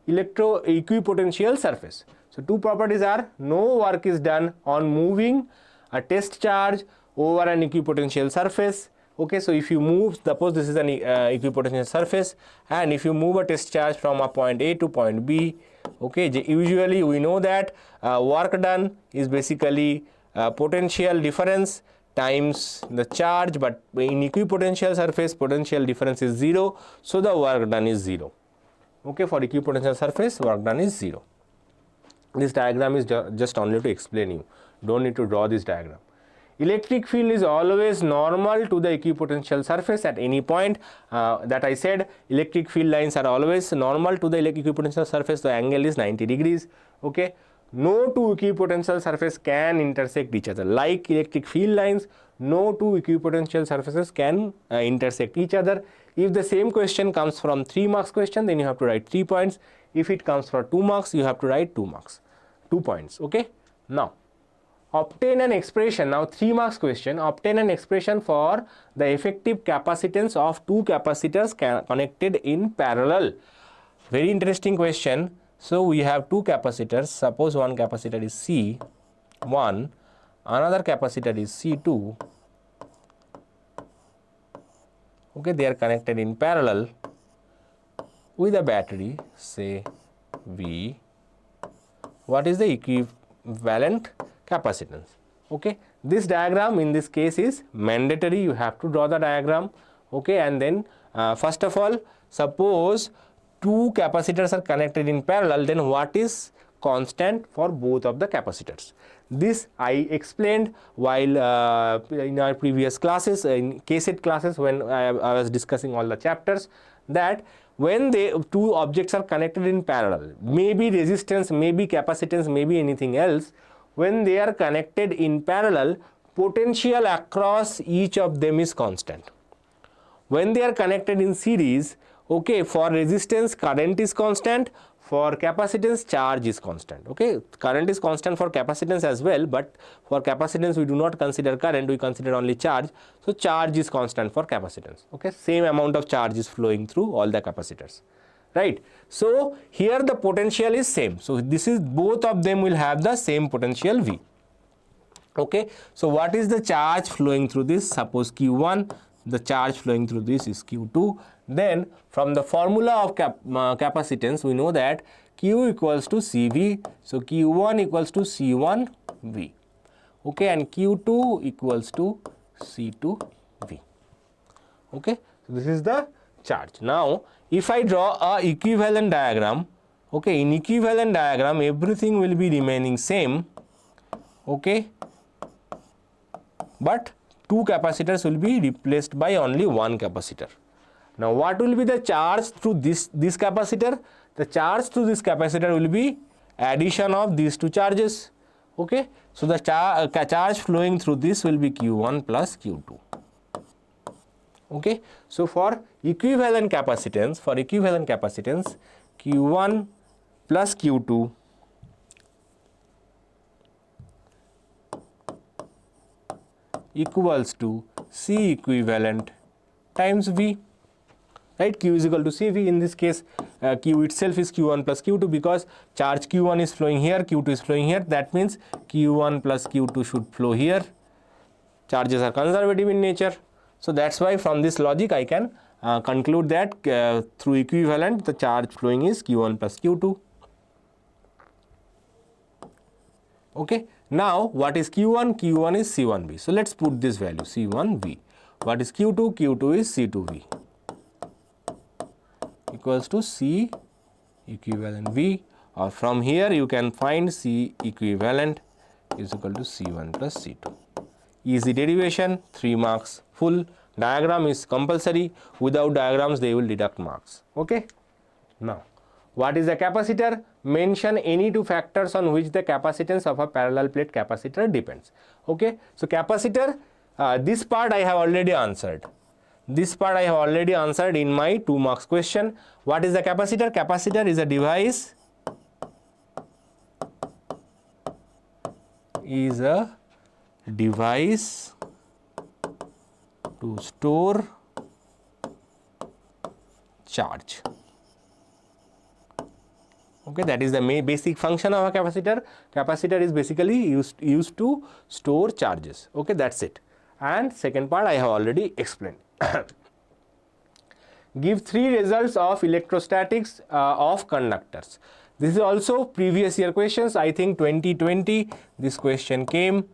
equipotential surface. So, 2 properties are: no work is done on moving a test charge over an equipotential surface. Okay, so if you move, suppose this is an equipotential surface, and if you move a test charge from a point A to point B, okay, usually we know that work done is basically potential difference times the charge, but in equipotential surface potential difference is 0, so the work done is 0. Okay, for equipotential surface work done is 0. This diagram is just only to explain you, don't need to draw this diagram. Electric field is always normal to the equipotential surface at any point. That I said, electric field lines are always normal to the equipotential surface, the angle is 90 degrees. Okay. No two equipotential surfaces can intersect each other. Like electric field lines, no two equipotential surfaces can intersect each other. If the same question comes from 3 marks question, then you have to write 3 points. If it comes for 2 marks, you have to write 2 marks, 2 points. Okay. Now, obtain an expression. Now 3 marks question, obtain an expression for the effective capacitance of 2 capacitors connected in parallel. Very interesting question. So, we have 2 capacitors. Suppose one capacitor is C1, another capacitor is C2. Okay, they are connected in parallel with a battery, say V. What is the equivalent capacitance? Okay, this diagram in this case is mandatory, you have to draw the diagram. Okay, and then first of all, suppose 2 capacitors are connected in parallel, then what is constant for both of the capacitors? This I explained while in our previous classes, in KSET classes, when I was discussing all the chapters, that when 2 objects are connected in parallel, maybe resistance, maybe capacitance, maybe anything else, when they are connected in parallel, potential across each of them is constant. When they are connected in series, okay, for resistance current is constant, for capacitance charge is constant. Okay, current is constant for capacitance as well, but for capacitance we do not consider current, we consider only charge. So charge is constant for capacitance. Okay, same amount of charge is flowing through all the capacitors, right? So here the potential is same. So this is, both of them will have the same potential V. Okay, so what is the charge flowing through this? Suppose Q1, the charge flowing through this is Q2. Then from the formula of capacitance, we know that Q equals to CV. So Q1 equals to C1V. Okay, and Q2 equals to C2V. Okay, so this is the charge. Now, if I draw a equivalent diagram, okay, in equivalent diagram everything will be remaining same. Okay, but 2 capacitors will be replaced by only 1 capacitor. Now what will be the charge through this capacitor? The charge through this capacitor will be addition of these 2 charges. Okay, so the charge flowing through this will be Q1 plus Q2. Okay, so for equivalent capacitance, Q1 plus Q2 equals to C equivalent times V, right? Q is equal to CV. In this case, Q itself is Q1 plus Q2 because charge Q1 is flowing here, Q2 is flowing here. That means Q1 plus Q2 should flow here. Charges are conservative in nature. So that's why from this logic I can conclude that through equivalent the charge flowing is Q1 plus Q2. Okay. Now what is Q1? Q1 is C1V. So let's put this value C1V. What is Q2? Q2 is C2V equals to C equivalent V, or from here you can find C equivalent is equal to C1 plus C2. Easy derivation, 3 marks full. Diagram is compulsory. Without diagrams they will deduct marks. Okay. Now what is a capacitor? Mention any two factors on which the capacitance of a parallel plate capacitor depends. Okay. So capacitor, this part I have already answered. This part I have already answered in my 2 marks question. What is the capacitor? Capacitor is a device to store charge. Okay, that is the basic function of a capacitor. Capacitor is basically used to store charges. Okay, that's it. And second part I have already explained. Give 3 results of electrostatics of conductors. This is also previous year questions. I think 2020 this question came.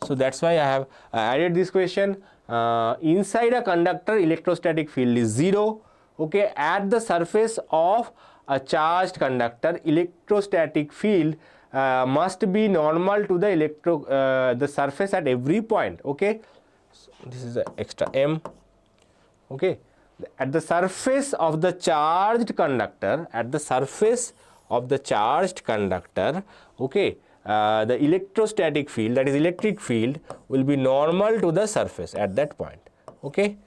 So that's why I have added this question. Inside a conductor electrostatic field is 0. Okay, at the surface of a charged conductor electrostatic field must be normal to the surface at every point. Okay, so this is the extra M. Okay, at the surface of the charged conductor, okay, the electrostatic field, that is electric field, will be normal to the surface at that point. Okay.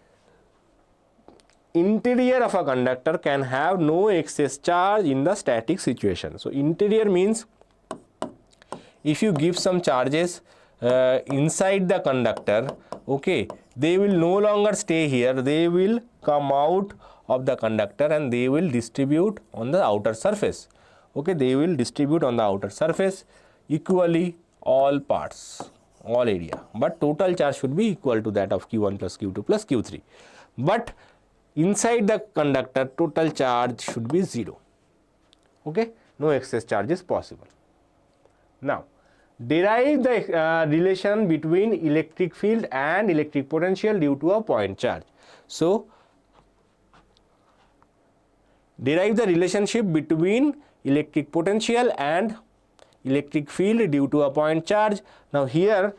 Interior of a conductor can have no excess charge in the static situation. So interior means if you give some charges inside the conductor, okay, they will no longer stay here, they will come out of the conductor and they will distribute on the outer surface. Okay, they will distribute on the outer surface equally all parts, all area, but total charge should be equal to that of Q1 plus Q2 plus Q3. But inside the conductor total charge should be 0. Okay, no excess charge is possible. Now derive the relation between electric field and electric potential due to a point charge. So derive the relationship between electric potential and electric field due to a point charge. Now here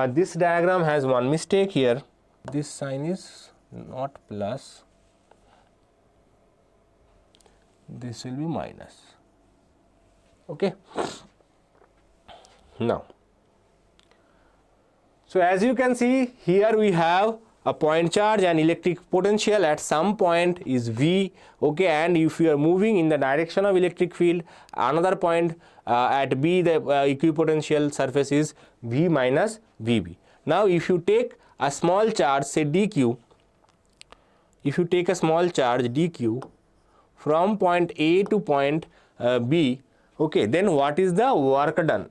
this diagram has one mistake here. This sign is not plus, this will be minus. Okay. Now, so as you can see here we have a point charge and electric potential at some point is V. Okay, and if you are moving in the direction of electric field, another point at B, the equipotential surface is V minus VB. Now if you take a small charge, say dq, if you take a small charge dq from point A to point B, okay, then what is the work done?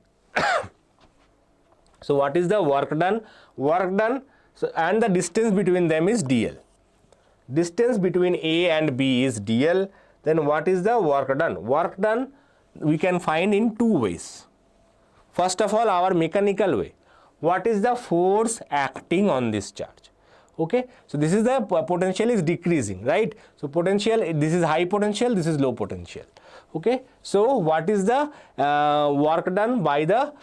So what is the work done? Work done, so, and the distance between them is dl. Distance between A and B is dl. Then what is the work done? Work done we can find in 2 ways. First of all, our mechanical way. What is the force acting on this charge? Okay, so this is the potential is decreasing, right? So potential, this is high potential, this is low potential. Okay, so what is the work done by the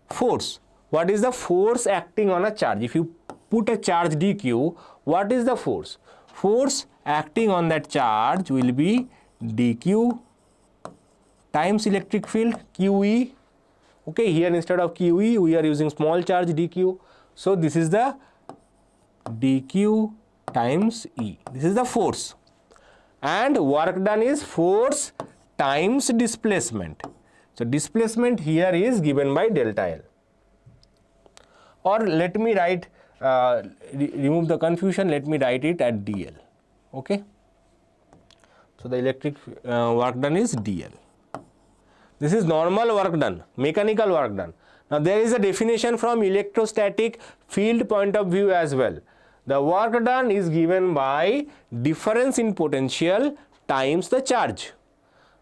force? What is the force acting on a charge? If you put a charge dq, what is the force? Force acting on that charge will be dq times electric field QE. Okay, here instead of QE we are using small charge dq. So this is the dq times E. This is the force. And work done is force times displacement. So displacement here is given by delta L. Or let me write, remove the confusion, let me write it at dl. Okay. So the electric work done is dl. This is normal work done, mechanical work done. Now there is a definition from electrostatic field point of view as well. The work done is given by difference in potential times the charge.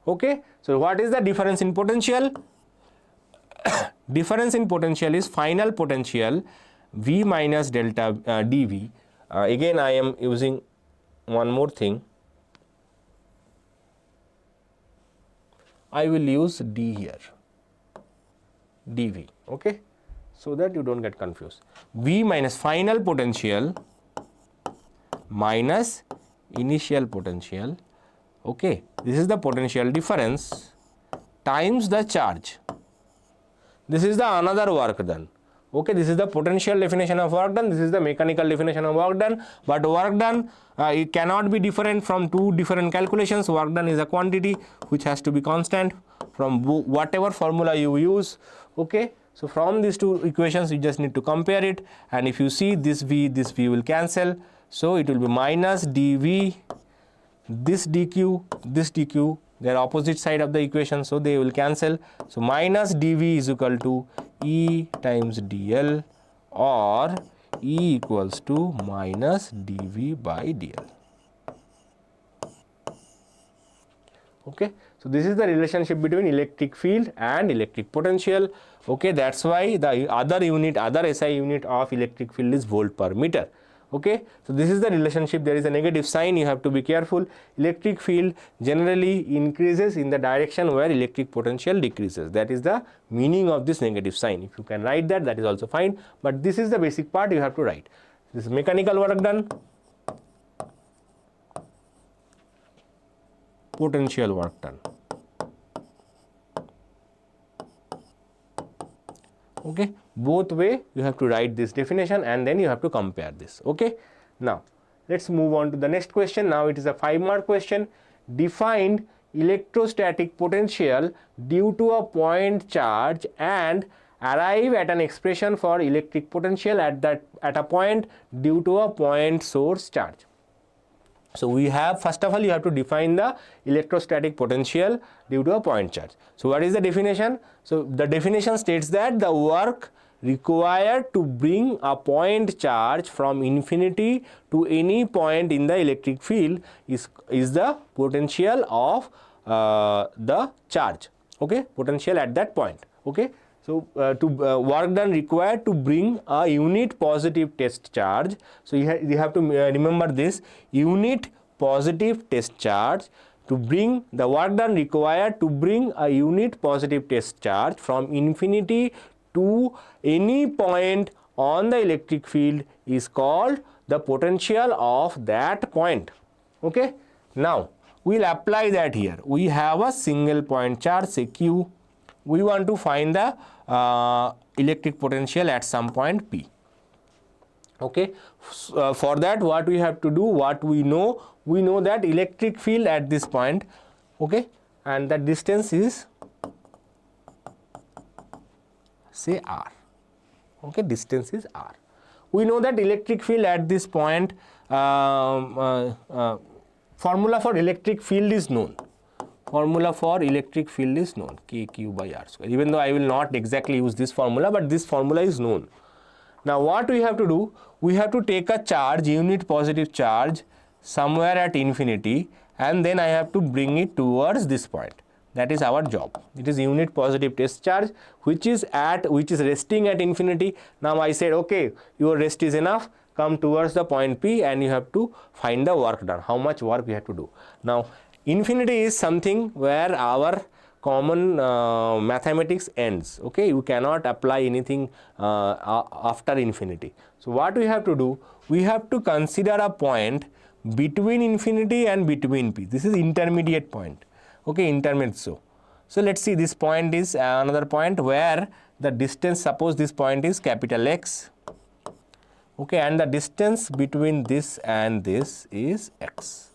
Okay. So what is the difference in potential? Difference in potential is final potential V minus delta dV. Again I am using one more thing. I will use d here, dV, okay, so that you don't get confused. V minus final potential minus initial potential, okay, this is the potential difference times the charge. This is the another work done. Okay, this is the potential definition of work done, this is the mechanical definition of work done, but work done it cannot be different from two different calculations. Work done is a quantity which has to be constant from whatever formula you use. Okay, so from these two equations you just need to compare it, and if you see this V will cancel, so it will be minus dV, this dq, they are opposite side of the equation, so they will cancel. So minus dV is equal to E times dl, or E equals to minus dV by dl. Okay, so this is the relationship between electric field and electric potential. Okay, that's why the other SI unit of electric field is volt per meter. Okay, so this is the relationship. There is a negative sign, you have to be careful. Electric field generally increases in the direction where electric potential decreases. That is the meaning of this negative sign. If you can write that, that is also fine, but this is the basic part you have to write. This is mechanical work done, potential work done. Okay, both way you have to write this definition and then you have to compare this. Okay, now let's move on to the next question. Now it is a 5-mark question. Define electrostatic potential due to a point charge and arrive at an expression for electric potential at a point due to a point source charge. So we have, first of all, you have to define the electrostatic potential due to a point charge. So what is the definition? So the definition states that the work required to bring a point charge from infinity to any point in the electric field is the potential of the charge. Okay, potential at that point. Okay, so work done required to bring a unit positive test charge. So you have to remember this unit positive test charge. To bring the work done required to bring a unit positive test charge from infinity to any point on the electric field is called the potential of that point. Okay, now we will apply that here. We have a single point charge, say Q. We want to find the electric potential at some point P. Okay, for that what we have to do, what we know that electric field at this point, okay, and the distance is say R. Okay, distance is R. We know that electric field at this point, formula for electric field is known. Formula for electric field is known, KQ by R square. Even though I will not exactly use this formula, but this formula is known. Now what we have to do, we have to take a charge, unit positive charge somewhere at infinity, and then I have to bring it towards this point. That is our job. It is unit positive test charge which is resting at infinity. Now I said, okay, your rest is enough, come towards the point P and you have to find the work done, how much work we have to do. Now infinity is something where our common mathematics ends. Okay, you cannot apply anything after infinity. So what we have to do, we have to consider a point between infinity and between P. This is intermediate point. Okay, intermediate. So let's see, this point is another point where the distance, suppose this point is capital X, okay, and the distance between this and this is x.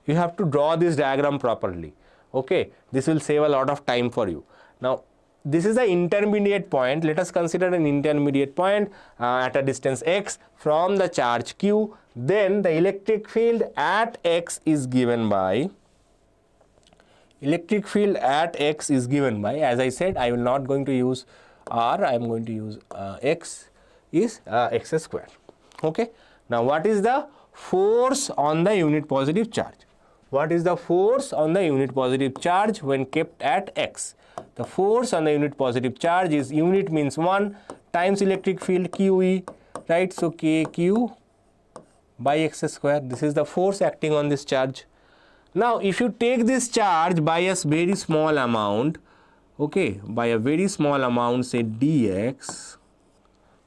You have to draw this diagram properly, okay. This will save a lot of time for you. Now this is the intermediate point. Let us consider an intermediate point at a distance x from the charge q. Then the electric field at x is given by, as I said, I will not going to use r, I am going to use x, is x square, okay. Now what is the force on the unit positive charge? What is the force on the unit positive charge when kept at x? The force on the unit positive charge is, unit means 1 times electric field QE, right? So KQ by x square. This is the force acting on this charge. Now if you take this charge by a very small amount, okay, by a very small amount, say dx,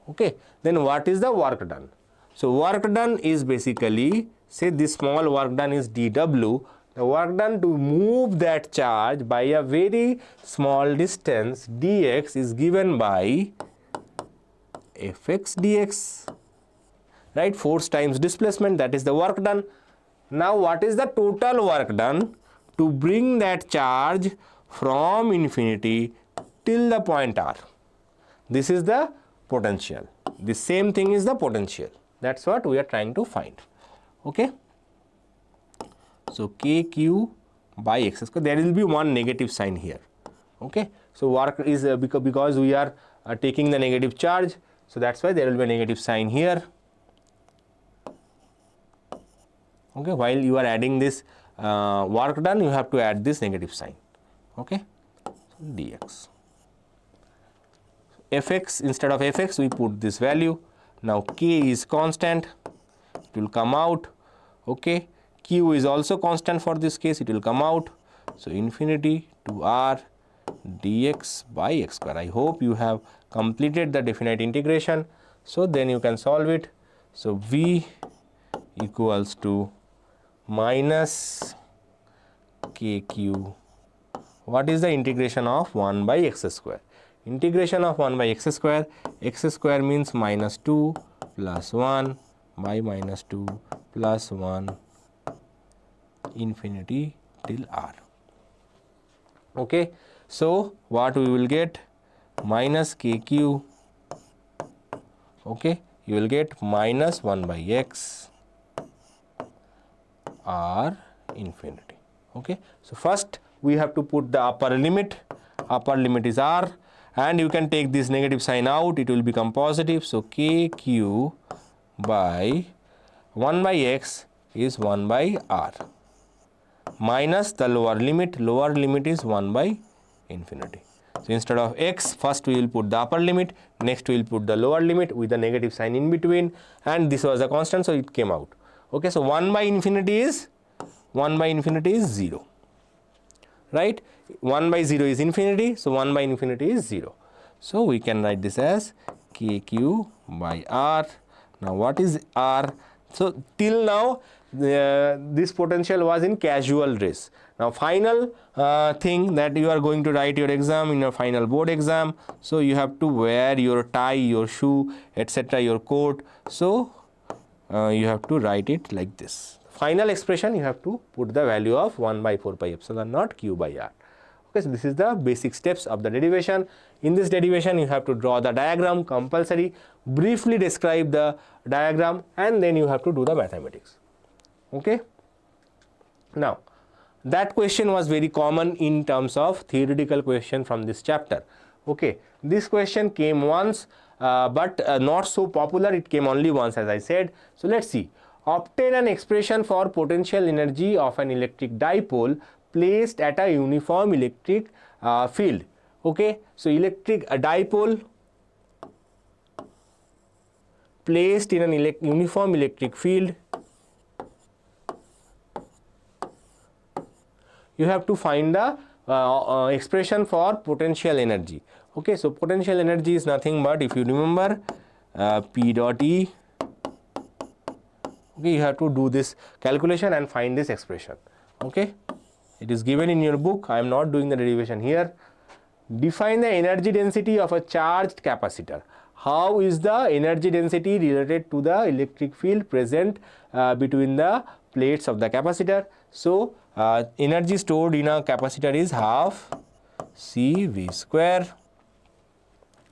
okay, then what is the work done? So work done is basically, say this small work done is dw. The work done to move that charge by a very small distance dx is given by fx dx, right? Force times displacement, that is the work done. Now what is the total work done to bring that charge from infinity till the point r? This is the potential. The same thing is the potential. That's what we are trying to find, okay. So KQ by x square, there will be one negative sign here, okay. So work is because we are taking the negative charge, so that's why there will be a negative sign here, okay. While you are adding this work done, you have to add this negative sign, okay. So dx, fx, instead of fx we put this value. Now k is constant, it will come out, okay. Q is also constant for this case, it will come out. So infinity to r dx by x square. I hope you have completed the definite integration. So then you can solve it. So v equals to minus kq. What is the integration of 1 by x square? Integration of 1 by x square means minus 2 plus 1 by minus 2 plus 1 infinity till r, okay. So what we will get, minus kq, okay, you will get minus 1 by x r infinity, okay. So first we have to put the upper limit is r, and you can take this negative sign out, it will become positive. So kq by 1 by x is 1 by r minus the lower limit is 1 by infinity. So instead of x, first we will put the upper limit, next we will put the lower limit with the negative sign in between, and this was a constant, so it came out, okay. So 1 by infinity is 0, right? 1 by 0 is infinity, so 1 by infinity is 0. So we can write this as kq by r. Now what is r? So till now this potential was in casual dress. Now final thing that you are going to write your exam in your final board exam, so you have to wear your tie, your shoe, etc., your coat. So you have to write it like this. Final expression, you have to put the value of 1 by 4 pi epsilon naught q by r. Okay, so this is the basic steps of the derivation. In this derivation you have to draw the diagram compulsory, briefly describe the diagram, and then you have to do the mathematics, okay. Now that question was very common in terms of theoretical question from this chapter, okay. This question came once but not so popular, it came only once, as I said. So let's see. Obtain an expression for potential energy of an electric dipole placed at a uniform electric field, okay. So electric dipole placed in an uniform electric field, you have to find the expression for potential energy, okay. So potential energy is nothing but, if you remember, P dot E, okay. You have to do this calculation and find this expression, okay. It is given in your book, I am not doing the derivation here. Define the energy density of a charged capacitor. how is the energy density related to the electric field present between the plates of the capacitor. So energy stored in a capacitor is half CV square.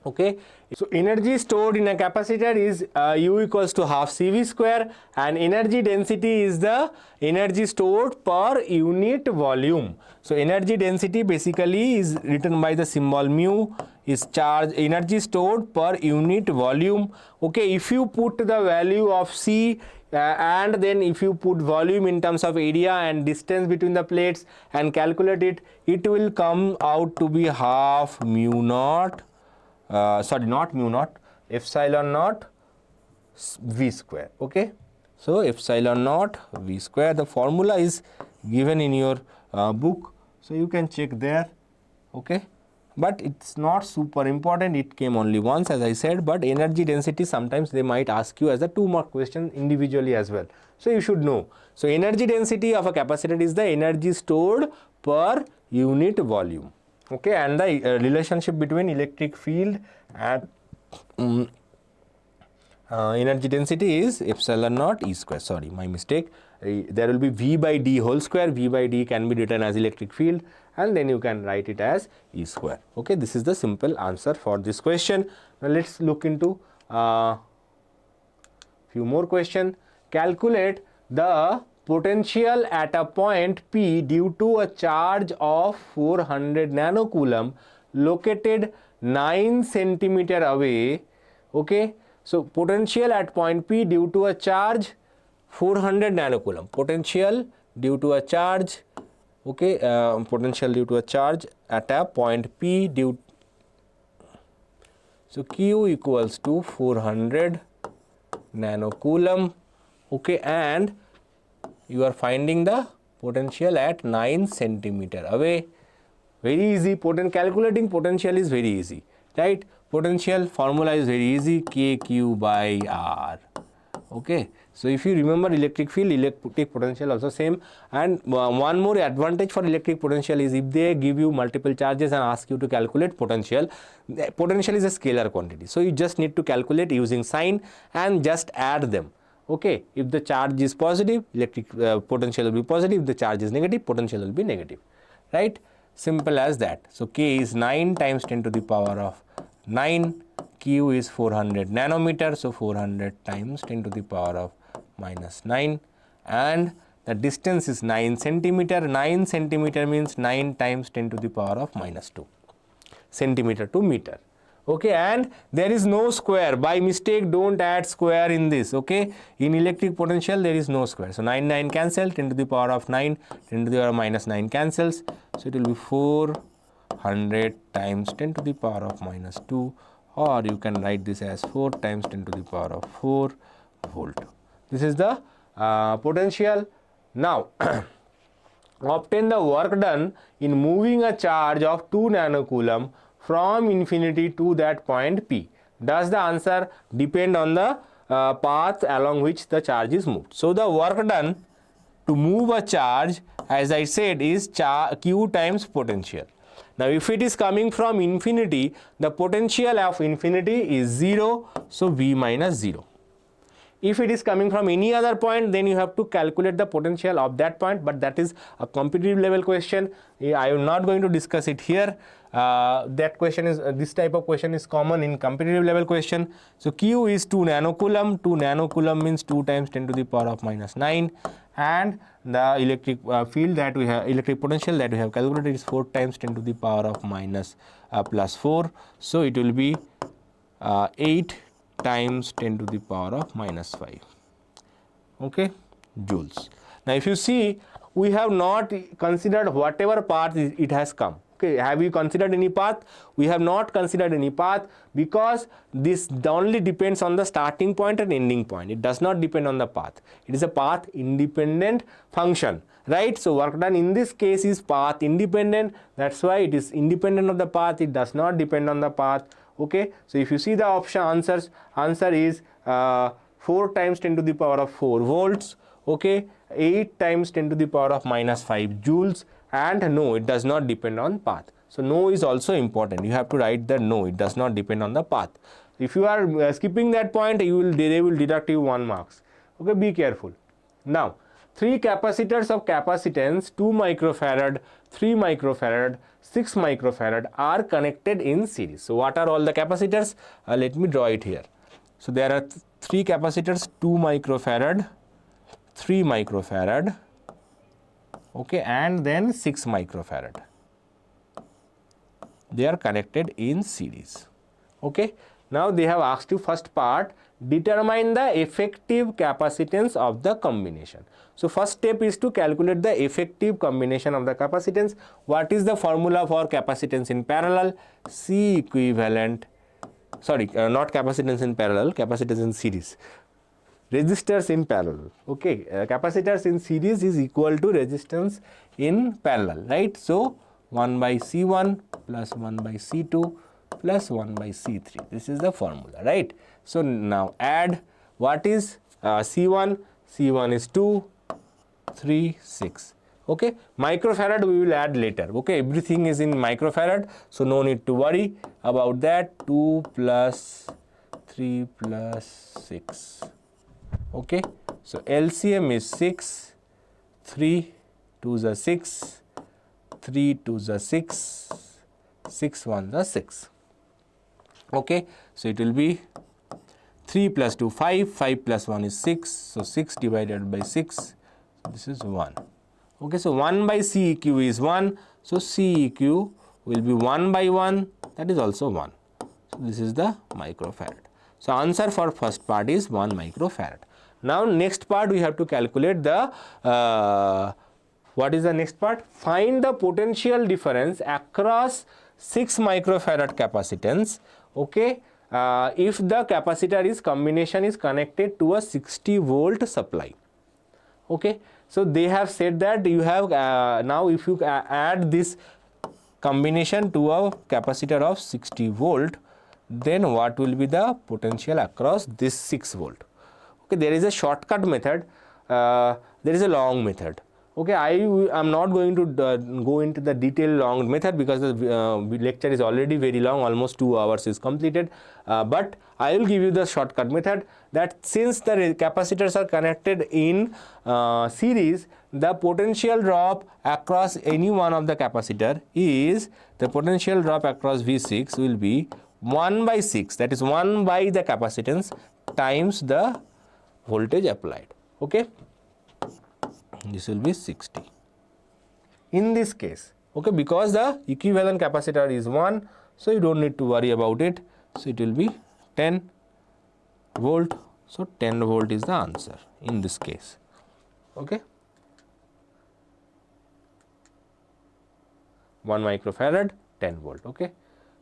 Okay, so energy stored in a capacitor is U equals to half CV square, and energy density is the energy stored per unit volume. So energy density basically is written by the symbol mu, is charge energy stored per unit volume. Okay, if you put the value of C and then if you put volume in terms of area and distance between the plates and calculate it, it will come out to be half mu naught. Sorry, not mu naught, epsilon naught V square. Okay, so epsilon naught V square, the formula is given in your book, so you can check there. Okay, but it's not super important, it came only once as I said, but energy density sometimes they might ask you as a 2-mark question individually as well, so you should know. So energy density of a capacitor is the energy stored per unit volume. Okay, and the relationship between electric field and energy density is epsilon naught E square. Sorry, my mistake. There will be V by D whole square. V by D can be written as electric field, and then you can write it as E square. Okay, this is the simple answer for this question. Now let's look into few more questions. Calculate the potential at a point P due to a charge of 400 nanocoulomb located 9 centimeter away. Okay, so potential at point P due to a charge 400 nanocoulomb, potential due to a charge, okay, potential due to a charge at a point P due, so Q equals to 400 nanocoulomb. Okay, and you are finding the potential at 9 centimeter away. Very easy, calculating potential is very easy, right? Potential formula is very easy, KQ by R. Okay, so if you remember electric field, electric potential also same. And one more advantage for electric potential is if they give you multiple charges and ask you to calculate potential, potential is a scalar quantity, so you just need to calculate using sign and just add them. Okay, if the charge is positive, electric potential will be positive. If the charge is negative, potential will be negative, right? Simple as that. So K is 9 times 10 to the power of 9, Q is 400 nanometer, so 400 times 10 to the power of minus 9, and the distance is 9 centimeter. 9 centimeter means 9 times 10 to the power of minus 2 centimeter to meter. Okay, and there is no square. By mistake, don't add square in this. Okay, in electric potential there is no square, so 9 cancel, 10 to the power of 9, 10 to the power of minus 9 cancels, so it will be 400 times 10 to the power of minus 2, or you can write this as 4 times 10 to the power of 4 volt. This is the potential. Now obtain the work done in moving a charge of 2 nanocoulomb from infinity to that point P. Does the answer depend on the path along which the charge is moved? So the work done to move a charge, as I said, is Q times potential. Now if it is coming from infinity, the potential of infinity is 0, so V minus 0. If it is coming from any other point, then you have to calculate the potential of that point, but that is a competitive level question. I am not going to discuss it here. That question is this type of question is common in competitive level question. So Q is 2 nanocoulomb. 2 nanocoulomb means 2 times 10 to the power of minus 9, and the electric field that we have, electric potential that we have calculated is 4 times 10 to the power of minus plus 4. So it will be 8 times 10 to the power of minus 5. Okay, joules. Now if you see, we have not considered whatever path it has come. Okay, have you considered any path? We have not considered any path, because this only depends on the starting point and ending point. It does not depend on the path. It is a path independent function, right? So work done in this case is path independent. That's why it is independent of the path. It does not depend on the path. Okay, so if you see the option answer is 4 times 10 to the power of 4 volts. Okay, 8 times 10 to the power of minus 5 joules, and no, it does not depend on path. So no is also important. You have to write the no, it does not depend on the path. If you are skipping that point, they will deduct you 1 marks. Okay, be careful. Now, 3 capacitors of capacitance 2 microfarad, 3 microfarad, 6 microfarad are connected in series. So what are all the capacitors? Let me draw it here. So there are 3 capacitors, 2 microfarad, 3 microfarad, okay, and then 6 microfarad. They are connected in series. Okay. Now they have asked you first part, determine the effective capacitance of the combination. So first step is to calculate the effective combination of the capacitance. What is the formula for capacitance in parallel? C equivalent, sorry, not capacitance in parallel, capacitance in series. Resistors in parallel. Okay, capacitors in series is equal to resistance in parallel, right? So 1 by C1 plus 1 by C2 plus 1 by C3. This is the formula, right? So now add what is C1? C1 is 2, 3, 6. Okay, microfarad we will add later. Okay, everything is in microfarad, so no need to worry about that. 2 plus 3 plus 6. Okay, so LCM is 6, 3 2s are 6, 3 2s are 6, 6 1s are 6. Okay, so it will be 3 plus 2 5, 5 plus 1 is 6, so 6 divided by 6, so this is 1. Okay, so 1 by CEQ is 1, so CEQ will be 1 by 1, that is also 1. So this is the microfarad. So answer for first part is 1 microfarad. Now next part we have to calculate the what is the next part? Find the potential difference across 6 microfarad capacitance. Okay, if the capacitor is combination is connected to a 60 volt supply. Okay, so they have said that you have now if you add this combination to a capacitor of 60 volt, then what will be the potential across this 6 volt? Okay, there is a shortcut method, there is a long method. Okay, I am not going to go into the detailed long method because the lecture is already very long, almost 2 hours is completed, but I will give you the shortcut method that since the capacitors are connected in series, the potential drop across any one of the capacitor is, the potential drop across V6 will be 1 by 6, that is 1 by the capacitance times the voltage applied. Okay, this will be 60 in this case. Okay, because the equivalent capacitor is 1, so you don't need to worry about it. So it will be 10 volt, so 10 volt is the answer in this case. Okay, 1 microfarad, 10 volt. Okay,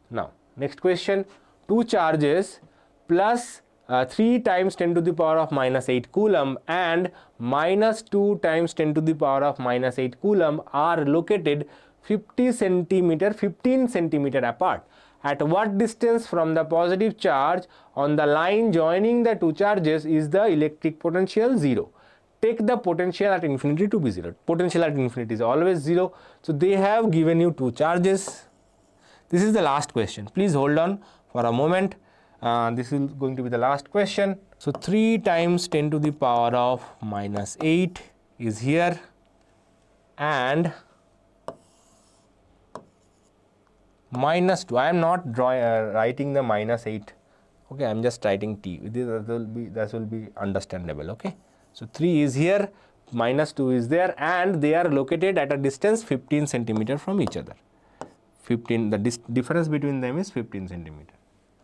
now next question, 2 charges plus 3 times 10 to the power of minus 8 coulomb and minus 2 times 10 to the power of minus 8 coulomb are located 15 centimeter apart. At what distance from the positive charge on the line joining the 2 charges is the electric potential 0? Take the potential at infinity to be 0. Potential at infinity is always 0. So they have given you 2 charges. This is the last question. Please hold on for a moment. This is going to be the last question. So 3 times 10 to the power of minus 8 is here, and minus 2. I am not writing the minus 8. Okay, I am just writing t. That will be understandable. Okay, so 3 is here, minus 2 is there, and they are located at a distance 15 centimeter from each other. 15. The difference between them is 15 centimeter.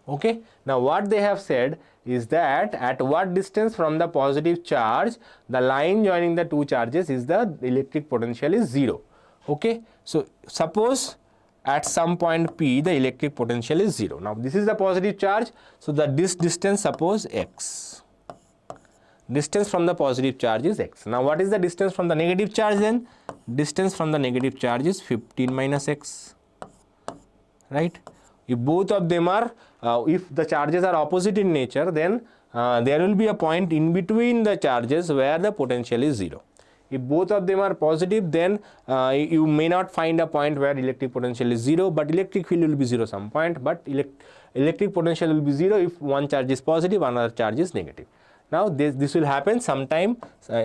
Okay, now what they have said is that at what distance from the positive charge the line joining the 2 charges is the electric potential is 0. Okay, so suppose at some point P the electric potential is 0. Now this is the positive charge, so this distance suppose x. Distance from the positive charge is x. Now what is the distance from the negative charge then? Distance from the negative charge is 15 minus x, right? If both of them are, if the charges are opposite in nature, then there will be a point in between the charges where the potential is 0. If both of them are positive, then you may not find a point where electric potential is 0, but electric field will be 0 some point, but electric potential will be 0 if one charge is positive, another charge is negative. Now this will happen sometime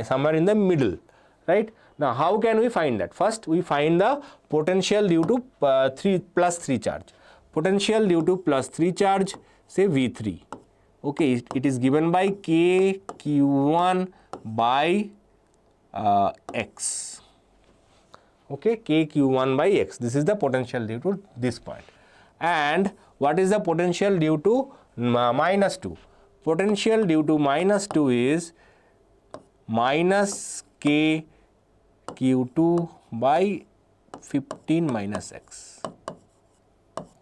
somewhere in the middle, right? Now how can we find that? First we find the potential due to plus 3 charge. Potential due to plus 3 charge, say V3. Okay, it is given by K Q1 by X. Okay, K Q1 by X. This is the potential due to this point. And what is the potential due to minus 2? Potential due to minus 2 is minus K Q2 by 15 minus X.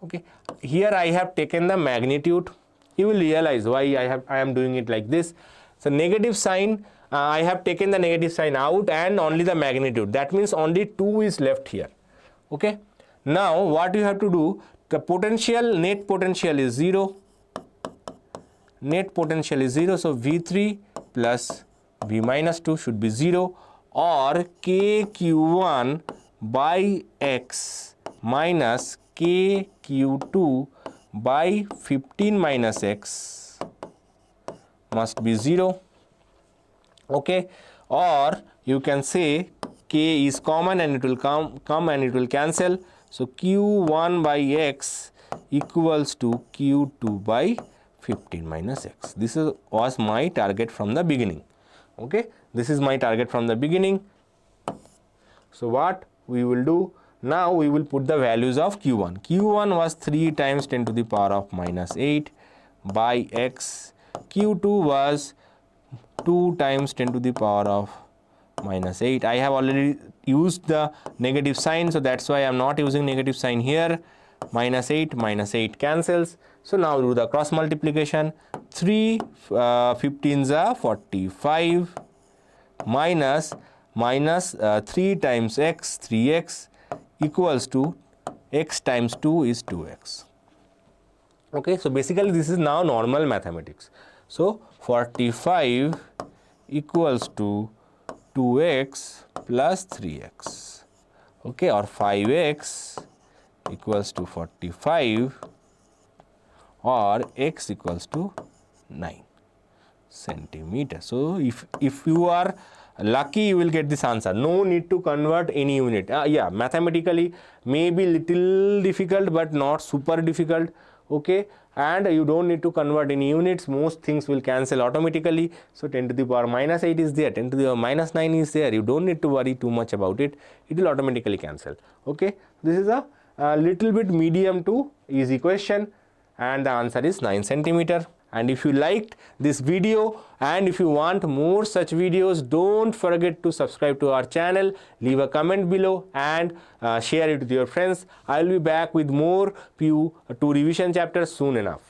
Okay, here I have taken the magnitude. You will realize why I am doing it like this. So negative sign, I have taken the negative sign out and only the magnitude. That means only 2 is left here. Okay. Now what you have to do, the potential, net potential is 0. Net potential is 0. So V3 plus V minus 2 should be 0, or KQ1 by X minus KQ2 by 15 minus X must be 0. Okay, or you can say K is common and it will come and it will cancel. So Q1 by X equals to Q2 by 15 minus X. This was my target from the beginning. Okay, this is my target from the beginning. So what we will do, now we will put the values of Q1. Q1 was 3 times 10 to the power of minus 8 by X. Q2 was 2 times 10 to the power of minus 8. I have already used the negative sign, so that's why I am not using negative sign here. Minus 8 cancels. So now do the cross multiplication. 3 15s are 45 minus 3 times X, 3X equals to X times 2 is 2X. Okay, so basically this is now normal mathematics. So 45 equals to 2X plus 3X. Okay, or 5X equals to 45, or X equals to 9 centimeter. So if you are lucky, you will get this answer. No need to convert any unit. Yeah, mathematically may be little difficult but not super difficult. Okay, and you don't need to convert any units. Most things will cancel automatically. So 10 to the power minus 8 is there, 10 to the power minus 9 is there. You don't need to worry too much about it. It will automatically cancel. Okay, this is a little bit medium to easy question, and the answer is 9 centimeter. And if you liked this video and if you want more such videos, don't forget to subscribe to our channel, leave a comment below and share it with your friends. I will be back with more PU 2 revision chapters soon enough.